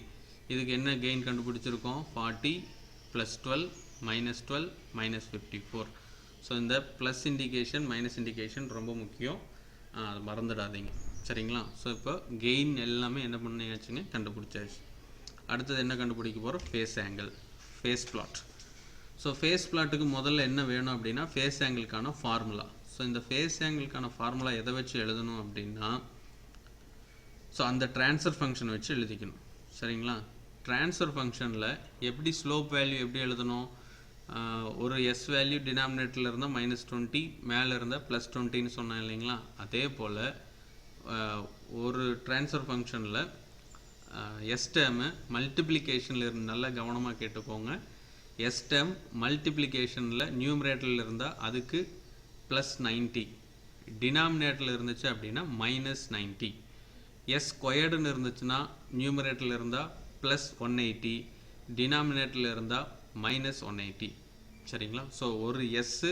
இதுக்கு என்ன கெயின் கண்டுபிடிச்சிருக்கோம்? 40 +12 -12 -54. ஸோ இந்த ப்ளஸ் இண்டிகேஷன் மைனஸ் இண்டிகேஷன் ரொம்ப முக்கியம், அதை மறந்துடாதீங்க. சரிங்களா? ஸோ இப்போ கெயின் எல்லாமே என்ன பண்ணியாச்சுங்க? கண்டுபிடிச்சாச்சு. அடுத்தது என்ன கண்டுபிடிக்க போகிறோம்? Phase angle, phase plot. So phase பிளாட்டுக்கு முதல்ல என்ன வேணும் அப்படின்னா ஃபேஸ் ஆங்கிளுக்கான ஃபார்முலா. ஸோ இந்த ஃபேஸ் ஆங்கிளுக்கான ஃபார்முலா எதை வச்சு எழுதணும் அப்படின்னா ஸோ அந்த ட்ரான்ஸ்ஃபர் ஃபங்க்ஷன் வச்சு எழுதிக்கணும். சரிங்களா? ட்ரான்ஸ்ஃபர் ஃபங்க்ஷனில் எப்படி ஸ்லோப் வேல்யூ எப்படி எழுதணும்? ஒரு எஸ் வேல்யூ டினாமினேட்டரில் இருந்தால் -20, மேலே இருந்தால் +20ன்னு சொன்னேன் இல்லைங்களா? அதே போல் ஒரு ட்ரான்ஸ்ஃபர் ஃபங்க்ஷனில் எஸ் டேர்மு மல்டிப்ளிகேஷனில் இருந்து நல்லா கவனமாக கேட்டுக்கோங்க. எஸ் டேர்ம் மல்டிப்ளிகேஷனில் நியூமரேட்டரில் இருந்தால் அதுக்கு +90, டினாமினேட்டரில் இருந்துச்சு அப்படின்னா -90. எஸ் ஸ்கொயர்டுன்னு இருந்துச்சுன்னா நியூமரேட்டரில் இருந்தால் ப்ளஸ் 180, டினாமினேட்டரில் இருந்தால் மைனஸ் 180. சரிங்களா? ஸோ ஒரு எஸ்ஸு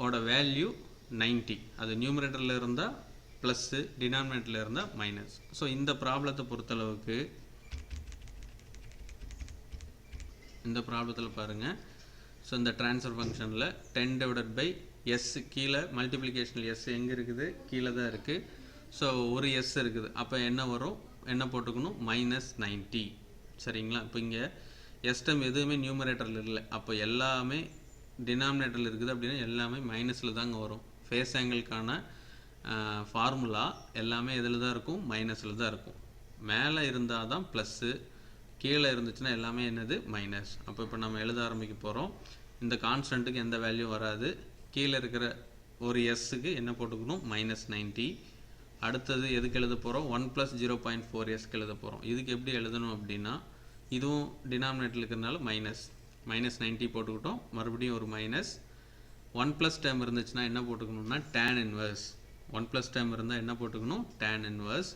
ஓட வேல்யூ 90, அது நியூமரேட்டரில் இருந்தால் ப்ளஸ்ஸு, டினாமினேட்டரில் இருந்தால் மைனஸ். ஸோ இந்த ப்ராப்ளத்தை பொறுத்தளவுக்கு இந்த ப்ராப்ளத்தில் பாருங்கள். ஸோ இந்த ட்ரான்ஸ்ஃபர் ஃபங்க்ஷனில் 10 டிவைடட் பை எஸ் கீழே மல்டிப்ளிகேஷனில் எஸ் எங்கே இருக்குது? கீழே தான் இருக்குது. ஸோ ஒரு எஸ் இருக்குது. அப்போ என்ன வரும்? என்ன போட்டுக்கணும்? மைனஸ் 90. சரிங்களா? இப்போ இங்கே எஸ் டம் எதுவுமே நியூமரேட்டரில் இல்லை. அப்போ எல்லாமே டினாமினேட்டரில் இருக்குது அப்படின்னா எல்லாமே மைனஸில் தாங்க வரும். ஃபேஸ் ஆங்கிளுக்கான ஃபார்முலா எல்லாமே எதில் தான் இருக்கும்? மைனஸில் தான் இருக்கும். மேலே இருந்தால் தான் ப்ளஸ்ஸு, கீழே இருந்துச்சுன்னா எல்லாமே என்னது? மைனஸ். அப்போ இப்போ நம்ம எழுத ஆரம்பிக்க போகிறோம். இந்த கான்ஸ்டன்ட்டுக்கு எந்த வேல்யூ வராது. கீழே இருக்கிற ஒரு எஸ்ஸுக்கு என்ன போட்டுக்கணும்? மைனஸ் 90. அடுத்தது எதுக்கு எழுத போகிறோம்? 1 + 0.4 எழுத போகிறோம். இதுக்கு எப்படி எழுதணும் அப்படின்னா, இதுவும் டினாமினேட்டர் இருக்கிறதுனால மைனஸ் 90 போட்டுக்கிட்டோம். மறுபடியும் ஒரு மைனஸ் 1+ டேர்ம் இருந்துச்சுன்னா என்ன போட்டுக்கணும்னா tan இன்வர்ஸ். 1+ டேர்ம் இருந்தால் என்ன போட்டுக்கணும்? tan inverse.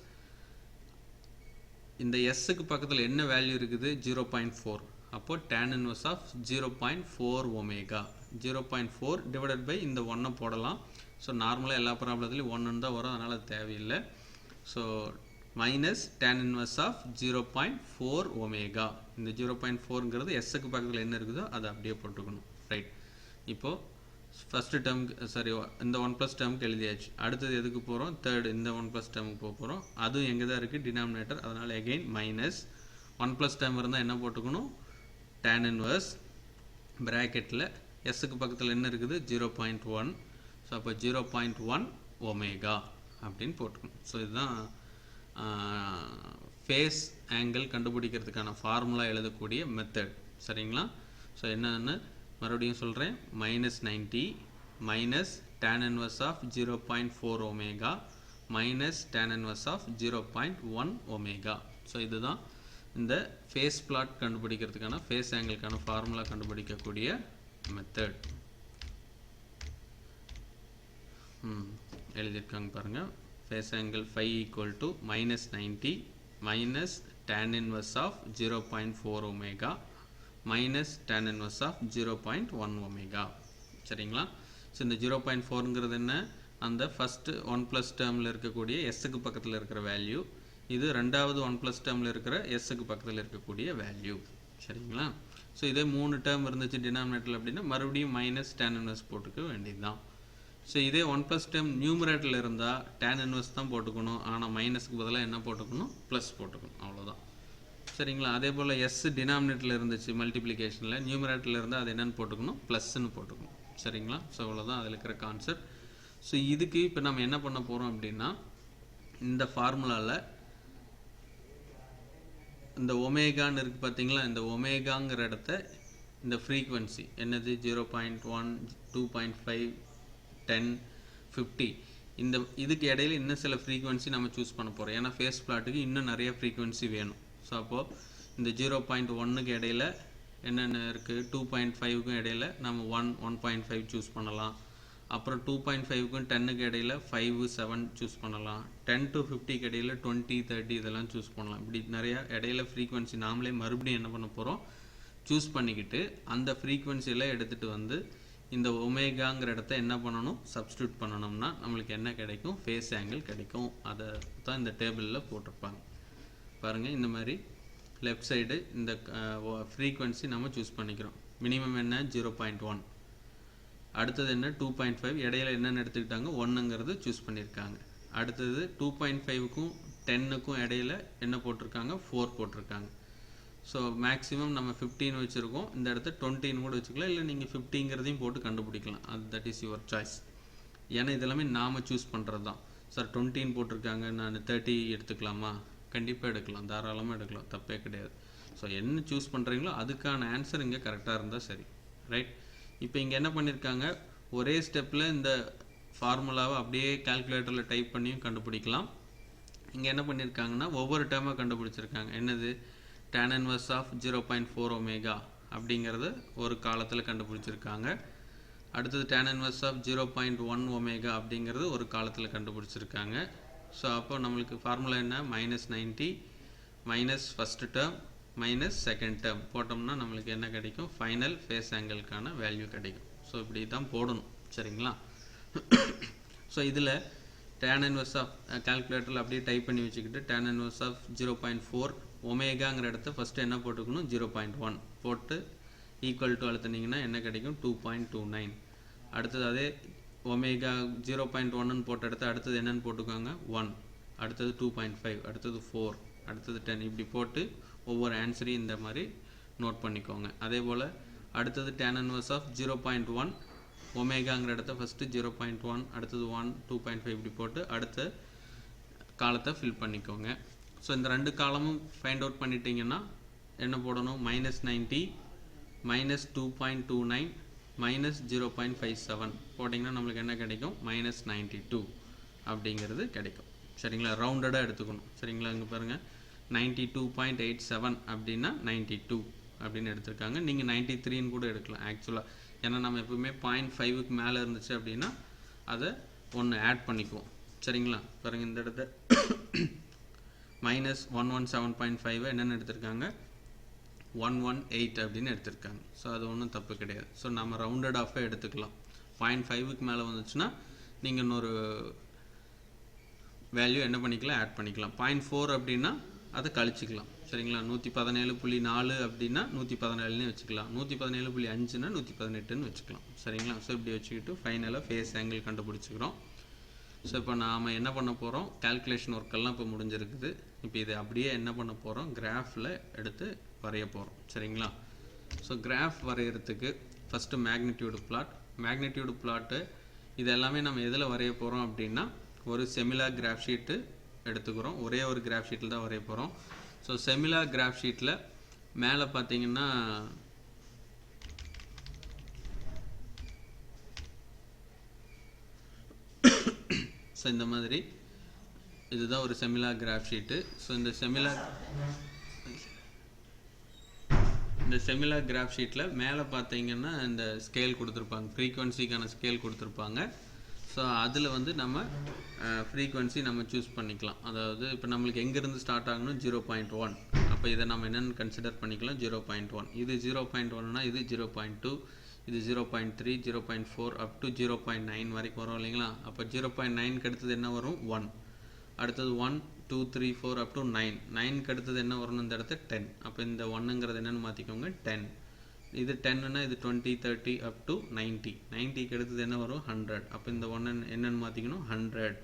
இந்த எஸ்ஸுக்கு பக்கத்தில் என்ன வேல்யூ இருக்குது? 0.4. அப்போ tan inverse of 0.4 omega. 0.4 divided by இந்த 1 போடலாம். ஸோ நார்மலாக எல்லா ப்ராப்ளத்துலையும் 1 தான் வரும், அதனால் அது தேவையில்லை. So minus tan inverse of 0.4 omega. இந்த 0.4ங்கிறது எஸ்ஸுக்கு பக்கத்தில் என்ன இருக்குதோ அதை அப்படியே போட்டுக்கணும். ரைட். இப்போது ஃபஸ்ட்டு டேர்முக்கு இந்த 1+ டேர்முக்கு எழுதியாச்சு. அடுத்தது எதுக்கு போகிறோம்? தேர்டு இந்த 1+ டேர்முக்கு போக போகிறோம். அதுவும் எங்கே தான் இருக்குது? டினாமினேட்டர். அதனால் எகெயின் மைனஸ் 1+ டேர்ம் இருந்தால் என்ன போட்டுக்கணும்? tan இன்வர்ஸ் ப்ராக்கெட்டில் எஸ்ஸுக்கு பக்கத்தில் என்ன இருக்குது? 0.1. ஸோ அப்போ 0.1 ஒமேகா அப்படின்னு போட்டுக்கணும். ஸோ இதுதான் ஃபேஸ் ஆங்கிள் கண்டுபிடிக்கிறதுக்கான ஃபார்முலா எழுதக்கூடிய மெத்தட். சரிங்களா? ஸோ என்னன்னு மறுபடியும் சொல்கிறேன். Minus 90 minus tan inverse of 0.4 omega minus tan inverse of 0.1 omega. So இதுதான் இந்த ஃபேஸ் பிளாட் கண்டுபிடிக்கிறதுக்கான ஃபேஸ் ஆங்கிளுக்கான ஃபார்முலா கண்டுபிடிக்கக்கூடிய மெத்தட். எழுதியிருக்காங்க பாருங்கள். Phase angle phi equal to minus 90 minus tan inverse of 0.4 omega minus tan inverse of 0.1 omega. சரிங்களா? So இந்த 0.4ங்கிறது என்ன? அந்த ஃபஸ்ட்டு 1+ டேர்மில் இருக்கக்கூடிய எஸ்ஸுக்கு பக்கத்தில் இருக்கிற வேல்யூ. இது ரெண்டாவது 1+ டேர்மில் இருக்கிற எஸ்ஸுக்கு பக்கத்தில் இருக்கக்கூடிய வேல்யூ. சரிங்களா? ஸோ இதே 3 டேர்ம் இருந்துச்சு டினாமினேட்டரில் அப்படின்னா மறுபடியும் மைனஸ் tan இன்வர்ஸ் போட்டுக்க வேண்டியது தான். ஸோ இதே 1+ டேர்ம் நியூமரேட்டரில் இருந்தால் tan இன்வர்ஸ் தான் போட்டுக்கணும். ஆனால் மைனஸுக்கு பதிலாக என்ன போட்டுக்கணும்? ப்ளஸ் போட்டுக்கணும். அவ்வளோதான். சரிங்களா? அதே போல் எஸ் டினாமினேட்டரில் இருந்துச்சு மல்டிப்ளிகேஷனில், நியூமரேட்டரில் இருந்தால் அது என்னென்னு போட்டுக்கணும்? ப்ளஸ்ன்னு போட்டுக்கணும். சரிங்களா? ஸோ அவ்வளோதான் அதில் இருக்கிற கான்செப்ட். ஸோ இதுக்கு இப்போ நம்ம என்ன பண்ண போகிறோம் அப்படின்னா, இந்த ஃபார்முலாவில் இந்த ஒமேகான்னு இருக்குது பார்த்தீங்களா? இந்த ஒமேகாங்கிற இடத்த இந்த ஃப்ரீக்வன்சி என்னது? 0.1 2.5 10 50 இந்த இதுக்கு இடையில இன்னும் சில ஃப்ரீக்வன்சி நம்ம சூஸ் பண்ண போகிறோம். ஏன்னா ஃபேஸ் பிளாட்டுக்கு இன்னும் நிறைய ஃப்ரீக்வன்சி வேணும். ஸோ அப்போது இந்த 0.1க்கு இடையில என்னென்ன இருக்குது? 2.5க்கும் இடையில நம்ம 1.5 சூஸ் பண்ணலாம். அப்புறம் 2.5க்கும் 10க்கு இடையில 5 7 சூஸ் பண்ணலாம். 10 to 50க்கு இடையில 20 30 இதெல்லாம் சூஸ் பண்ணலாம். இப்படி நிறைய இடையில ஃப்ரீக்வன்சி நாமளே மறுபடியும் என்ன பண்ண போகிறோம்? சூஸ் பண்ணிக்கிட்டு அந்த ஃப்ரீக்வன்சியில் எடுத்துகிட்டு வந்து இந்த ஒமேகாங்கிற இடத்த என்ன பண்ணணும்? சப்ஸ்டியூட் பண்ணணும்னா நம்மளுக்கு என்ன கிடைக்கும்? ஃபேஸ் ஆங்கிள் கிடைக்கும். அதை தான் இந்த டேபிளில் போட்டிருப்பாங்க பாருங்கள். இந்த மாதிரி லெஃப்ட் சைடு இந்த ஃப்ரீக்வன்சி நம்ம சூஸ் பண்ணிக்கிறோம். மினிமம் என்ன? 0.1. அடுத்தது என்ன? 2.5. இடையில என்னென்னு எடுத்துக்கிட்டாங்க? 1ங்கிறது சூஸ் பண்ணியிருக்காங்க. அடுத்தது 2.5க்கும் 10க்கும் இடையில என்ன போட்டிருக்காங்க? 4 போட்டிருக்காங்க. ஸோ மேக்ஸிமம் நம்ம 15 வச்சுருக்கோம். இந்த இடத்த 20 கூட வச்சுக்கலாம். இல்லை நீங்கள் 50ங்கிறதையும் போட்டு கண்டுபிடிக்கலாம். அது தட் இஸ் யுவர் சாய்ஸ். ஏன்னா இதெல்லாமே நாம் சூஸ் பண்ணுறது தான். சார் 20 போட்டிருக்காங்க, நான் 30 எடுத்துக்கலாமா? கண்டிப்பாக எடுக்கலாம், தாராளமாக எடுக்கலாம், தப்பே கிடையாது. ஸோ என்ன சூஸ் பண்ணுறீங்களோ அதுக்கான ஆன்சர் இங்கே கரெக்டாக இருந்தால் சரி. ரைட். இப்போ இங்கே என்ன பண்ணியிருக்காங்க? ஒரே ஸ்டெப்பில் இந்த ஃபார்முலாவை அப்படியே கால்குலேட்டரில் டைப் பண்ணியும் கண்டுபிடிக்கலாம். இங்கே என்ன பண்ணியிருக்காங்கன்னா ஒவ்வொரு டேர்மாக கண்டுபிடிச்சிருக்காங்க. என்னது? tan இன்வர்ஸ் ஆஃப் 0.4 ஒமேகா அப்படிங்கிறத ஒரு காலத்தில் கண்டுபிடிச்சிருக்காங்க. அடுத்தது tan இன்வர்ஸ் ஆஃப் 0.1 ஒமேகா அப்படிங்கிறது ஒரு காலத்தில் கண்டுபிடிச்சிருக்காங்க. ஸோ அப்போ நம்மளுக்கு ஃபார்முலா என்ன, -90 minus first term minus second term போட்டோம்னா நம்மளுக்கு என்ன கிடைக்கும், ஃபைனல் ஃபேஸ் ஆங்கிளுக்கான வேல்யூ கிடைக்கும். ஸோ இப்படி தான் போடணும். சரிங்களா? ஸோ இதில் tan inverse ஆஃப் கால்குலேட்டரில் அப்படியே டைப் பண்ணி வச்சுக்கிட்டு tan inverse ஆஃப் 0.4 ஒமேகாங்கிற இடத்த ஃபஸ்ட்டு என்ன போட்டுக்கணும், 0.1 போட்டு ஈக்குவல் டு அழுத்தினீங்கன்னா என்ன கிடைக்கும், 2.29. அடுத்தது அதே ஒமேகா 0.1ன்னு போட்ட இடத்த அடுத்தது என்னென்னு போட்டுக்கோங்க, 1, அடுத்தது 2.5, அடுத்தது 4, அடுத்தது 10, இப்படி போட்டு ஒவ்வொரு ஆன்சரையும் இந்த மாதிரி நோட் பண்ணிக்கோங்க. அதே போல் அடுத்தது tan inverse ஆஃப் 0.1 ஒமேகாங்கிற இடத்த ஃபஸ்ட்டு 0.1, அடுத்தது 1, 2.5 இப்படி போட்டு அடுத்த காலத்தை ஃபில் பண்ணிக்கோங்க. ஸோ இந்த ரெண்டு காலமும் ஃபைண்ட் அவுட் பண்ணிட்டீங்கன்னா என்ன போடணும், -90 -2.29 -0.57 போட்டிங்கன்னா நம்மளுக்கு என்ன கிடைக்கும், -92 அப்படிங்கிறது கிடைக்கும். சரிங்களா? ரவுண்டடாக எடுத்துக்கணும். சரிங்களா? இங்கே பாருங்கள் 92.87 அப்படின்னா 92 அப்படின்னு எடுத்திருக்காங்க. நீங்கள் 93ன்னு கூட எடுக்கலாம் ஆக்சுவலாக. ஏன்னா நம்ம எப்பவுமே 0.5க்கு மேலே இருந்துச்சு அப்படின்னா அதை ஒன்று ஆட் பண்ணிக்குவோம். சரிங்களா? பாருங்கள் இந்த இடத்த -117.5 என்னென்னு எடுத்திருக்காங்க, 118 அப்படின்னு எடுத்திருக்காங்க. ஸோ அது ஒன்றும் தப்பு கிடையாது. ஸோ நம்ம ரவுண்டட் ஆஃபாக எடுத்துக்கலாம். 0.5க்கு மேலே வந்துச்சுன்னா நீங்கள் இன்னொரு வேல்யூ என்ன பண்ணிக்கலாம், ஆட் பண்ணிக்கலாம். 0.4 அப்படின்னா அதை கழிச்சிக்கலாம். சரிங்களா? 117.4 அப்படின்னா 117ன்னு வச்சுக்கலாம். 117.5ன்னா 118ன்னு வச்சுக்கலாம். சரிங்களா? ஸோ இப்படி வச்சுக்கிட்டு ஃபைனலாக ஃபேஸ் ஆங்கிள் கண்டுபிடிச்சிக்கிறோம். ஸோ இப்போ நாம் என்ன பண்ண போகிறோம், கால்குலேஷன் ஒர்க்கெல்லாம் இப்போ முடிஞ்சிருக்குது. இப்போ இதை அப்படியே என்ன பண்ண போகிறோம், கிராஃபில் எடுத்து வரைய போகிறோம். சரிங்களா? ஸோ கிராஃப் வரைகிறதுக்கு ஃபஸ்ட்டு மேக்னிடியூடு பிளாட்டு இது எல்லாமே நம்ம எதில் வரைய போகிறோம் அப்படின்னா ஒரு செமிலார் கிராஃப் ஷீட்டு எடுத்துக்கிறோம். ஒரே ஒரு கிராஃப் ஷீட்டில் தான் வரைய போகிறோம். ஸோ செமிலார் கிராஃப் ஷீட்டில் மேலே பார்த்தீங்கன்னா ஸோ இந்த மாதிரி இதுதான் ஒரு செமிலார் கிராஃப் ஷீட்டு. ஸோ இந்த செமிலார் கிராஃப் ஷீட்டில் மேலே பார்த்தீங்கன்னா இந்த ஸ்கேல் கொடுத்துருப்பாங்க, ஃப்ரீக்வன்சிக்கான ஸ்கேல் கொடுத்துருப்பாங்க. ஸோ அதில் வந்து நம்ம ஃப்ரீக்வன்சி நம்ம சூஸ் பண்ணிக்கலாம். அதாவது இப்போ நம்மளுக்கு எங்கேருந்து ஸ்டார்ட் ஆகணும், 0.1. அப்போ இதை நம்ம என்னென்னு கன்சிடர் பண்ணிக்கலாம், 0.1. இது 0.1னா இது 0.2, இது 0.3, 0.4 அப் டு 0.9 வரைக்கும் வரும் இல்லைங்களா? அப்போ 0.9க்கு அடுத்தது என்ன வரும், 1. அடுத்தது 1, 2, 3, 4 அப் டு 9. 9க்கு அடுத்தது என்ன வரணும், இந்த இடத்த 10. அப்போ இந்த 1ங்கிறது என்னென்னு மாற்றிக்கோங்க, 10. இது 10னா இது 20, 30 அப் டு 90. 90க்கு அடுத்தது என்ன வரும், 100. அப்போ இந்த 1 என்னென்னு மாற்றிக்கணும், 100.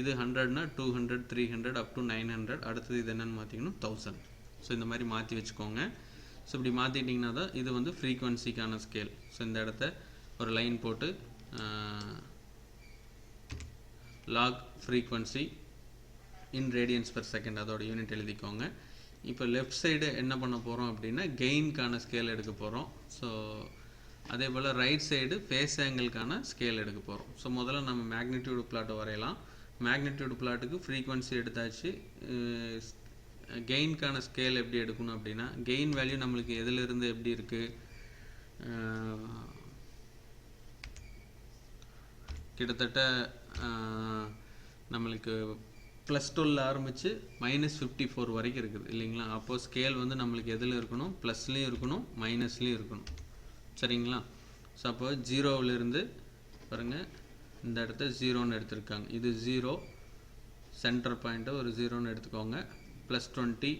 இது 100னா 200, 300 அப் டு 900. அடுத்தது இது என்னென்னு மாற்றிக்கணும், 1000. ஸோ இந்த மாதிரி மாற்றி வச்சுக்கோங்க. ஸோ இப்படி மாற்றிட்டிங்கன்னா தான் இது வந்து ஃப்ரீக்வன்சிக்கான ஸ்கேல். ஸோ இந்த இடத்த ஒரு லைன் போட்டு லாக் ஃப்ரீக்வன்சி இன் ரேடியன்ஸ் பெர் செகண்ட் அதோட யூனிட் எழுதிக்கோங்க. இப்போ லெஃப்ட் சைடு என்ன பண்ண போகிறோம் அப்படின்னா கெயின்கான ஸ்கேல் எடுக்க போகிறோம். ஸோ அதே போல் ரைட் சைடு ஃபேஸ் ஆங்கிள்கான ஸ்கேல் எடுக்க போகிறோம். ஸோ முதல்ல நம்ம மேக்னிடியூடு பிளாட்டை வரையலாம். மேக்னிடியூடு பிளாட்டுக்கு ஃப்ரீக்வன்சி எடுத்தாச்சு. கெயின்கான ஸ்கேல் எப்படி எடுக்கணும் அப்படின்னா கெயின் வேல்யூ நம்மளுக்கு எதிலிருந்து எப்படி இருக்குது, கிட்டத்தட்ட நம்மளுக்கு +12 ஆரம்பித்து -54 வரைக்கும் இருக்குது இல்லைங்களா? அப்போது ஸ்கேல் வந்து நம்மளுக்கு எதில் இருக்கணும், ப்ளஸ்லேயும் இருக்கணும் மைனஸ்லேயும் இருக்கணும். சரிங்களா? ஸோ அப்போ 0விலிருந்து பாருங்கள் இந்த இடத்த 0ன்னு எடுத்திருக்காங்க. இது 0 சென்டர் பாயிண்ட்டை ஒரு 0ன்னு எடுத்துக்கோங்க. +20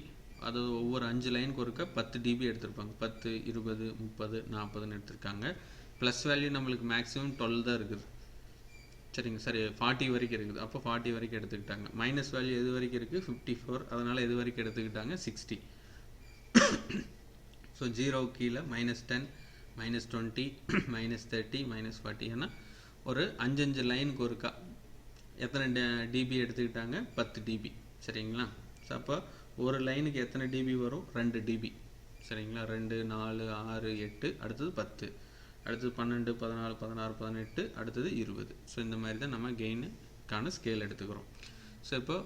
அது ஒவ்வொரு 5 லைனுக்கு ஒருக்க 10 dB எடுத்திருப்பாங்க. 10, 20, 30, 40ன்னு எடுத்திருக்காங்க. ப்ளஸ் வேல்யூ நம்மளுக்கு மேக்ஸிமம் 12 தான் இருக்குது. சரிங்க, சரி 40 வரைக்கும் இருக்குது. அப்போ 40 வரைக்கும் எடுத்துக்கிட்டாங்க. மைனஸ் வேல்யூ எது வரைக்கும் இருக்குது, 54. அதனால் எது வரைக்கும் எடுத்துக்கிட்டாங்க, 60. ஸோ 0 கீழே -10, -20, -30, -40. ஏன்னா ஒரு 5 லைனுக்கு ஒருக்கா எத்தனை dB எடுத்துக்கிட்டாங்க, 10 dB. சரிங்களா? ஸோ அப்போ ஒரு லைனுக்கு எத்தனை dB வரும், 2 dB. சரிங்களா? 2, 4, 6, 8, அடுத்தது 10, அடுத்தது 12, 14, 16, 18, அடுத்தது 20. ஸோ இந்த மாதிரி தான் நம்ம கெயினுக்கான ஸ்கேல் எடுத்துக்கிறோம். ஸோ இப்போ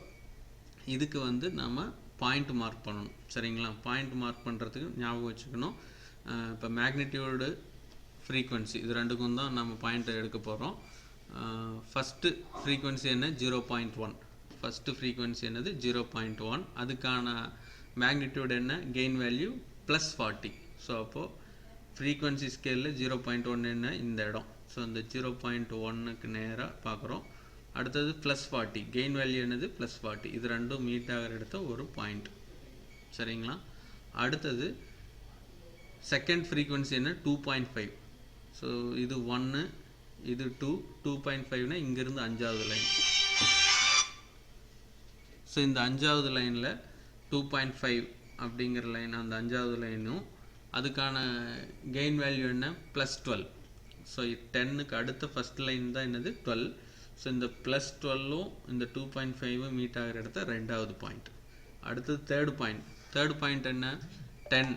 இதுக்கு வந்து நம்ம பாயிண்ட் மார்க் பண்ணணும். சரிங்களா? பாயிண்ட் மார்க் பண்ணுறதுக்கு ஞாபகம் வச்சுக்கணும். இப்போ மேக்னிடியூடு ஃப்ரீக்வன்சி இது ரெண்டுக்கும் தான் நம்ம பாயிண்ட் எடுக்க போகிறோம். ஃபஸ்ட்டு ஃப்ரீக்வன்சி என்ன, 0.1. ஃபஸ்ட்டு ஃப்ரீக்வன்சி என்னது 0.1, அதுக்கான மேக்னிடியூட் என்ன, கெயின் வேல்யூ +40. ஸோ அப்போது ஃப்ரீக்வன்சி ஸ்கேலில் 0.1 என்ன இந்த இடம். ஸோ இந்த 0.1க்கு நேராக பார்க்குறோம். அடுத்தது +40, கெயின் வேல்யூ என்னது +40. இது ரெண்டும் மீட் ஆகிற இடத்த ஒரு பாயிண்ட். சரிங்களா. அடுத்தது செகண்ட் ஃப்ரீக்வன்சி என்ன 2.5. ஸோ இது 1, இது 2, 2.5னா இங்கேருந்து 5வது லைன். ஸோ இந்த 5வது லைனில் 2.5 அப்படிங்கிற லைன், அந்த 5வது லைனும் அதுக்கான கெயின் வேல்யூ என்ன +12. ஸோ 10க்கு அடுத்த ஃபஸ்ட் லைன் தான் என்னது 12. ஸோ இந்த +12ம் இந்த 2.5 மீட் ஆகிற இடத்த 2வது பாயிண்ட். அடுத்தது தேர்ட் பாயிண்ட் என்ன 10.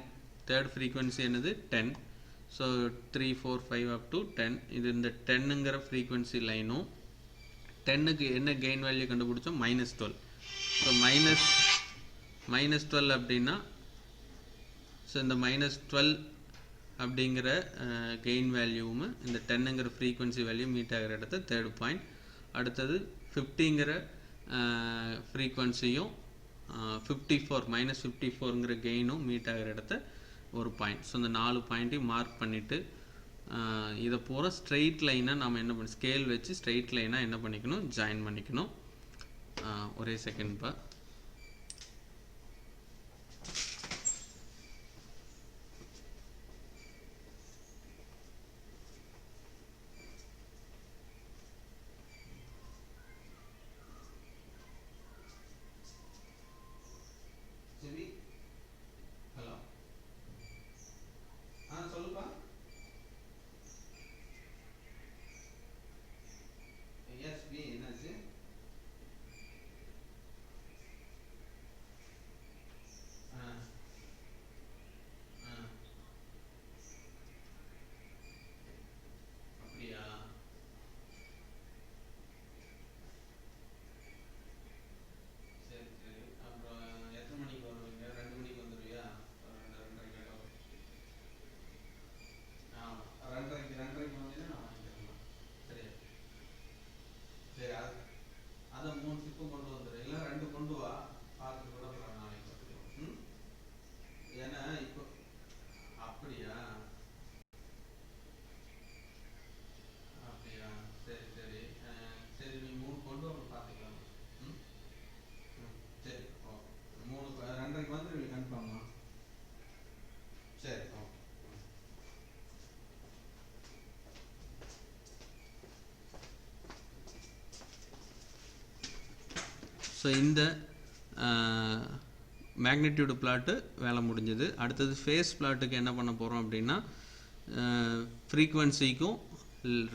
தேர்ட் ஃப்ரீக்வன்சி என்னது 10. So 3, 4, 5 up to 10. இது இந்த 10ங்கிற ஃப்ரீக்வன்சி லைனும் 10க்கு என்ன கெயின் வேல்யூ கண்டுபிடிச்சோம் -12. ஸோ -12 அப்படின்னா ஸோ இந்த -12 அப்படிங்கிற கெயின் வேல்யூவும் இந்த 10ங்கிற ஃப்ரீக்வன்சி வேல்யூ மீட் ஆகிற இடத்த தேர்ட் பாயிண்ட். அடுத்தது 50ங்கிற ஃப்ரீக்வன்சியும் -54ங்கிற கெயினும் மீட் ஆகிற இடத்த ஒரு பாயிண்ட். ஸோ இந்த 4 பாயிண்ட்டையும் மார்க் பண்ணிவிட்டு இதை பூரா ஸ்ட்ரெயிட் லைனாக நம்ம என்ன பண்ணி ஸ்கேல் வச்சு ஸ்ட்ரெயிட் லைனாக என்ன பண்ணிக்கணும், ஜாயின் பண்ணிக்கணும். ஒரே செகண்ட்ப்பா. ஹலோ, சொல்லுப்பா. எஸ்பி என்னாச்சு? அப்படியா? சரி சரி. அப்புறம் எத்தனை மணிக்கு வருவீங்க? 2 மணிக்கு வந்துடுவியா? 2:30 ஆமாம், 2:30க்கு வந்தீங்கன்னா நான் வாங்கிக்கிறேன். சரியா? சரி, அதை 3 சிப்பும் கொண்டு வந்துடு, இல்லை 2 கொண்டு வா, பார்த்துட்டு கூட அப்புறம் நாளைக்கு பார்த்துக்கலாம். ஏன்னா இப்போ அப்படியா அப்படியா சரி சரி. சரி, நீ 3 கொண்டு வந்து பார்த்துக்கலாம். சரி ஓகே. 2:30க்கு வந்துடுவீங்க கன்ஃபார்மா? சரி ஓகே. ஸோ இந்த மேக்னிடியூடு பிளாட்டு வேலை முடிஞ்சது. அடுத்தது ஃபேஸ் பிளாட்டுக்கு என்ன பண்ண போகிறோம் அப்படின்னா, ஃப்ரீக்வன்சிக்கும்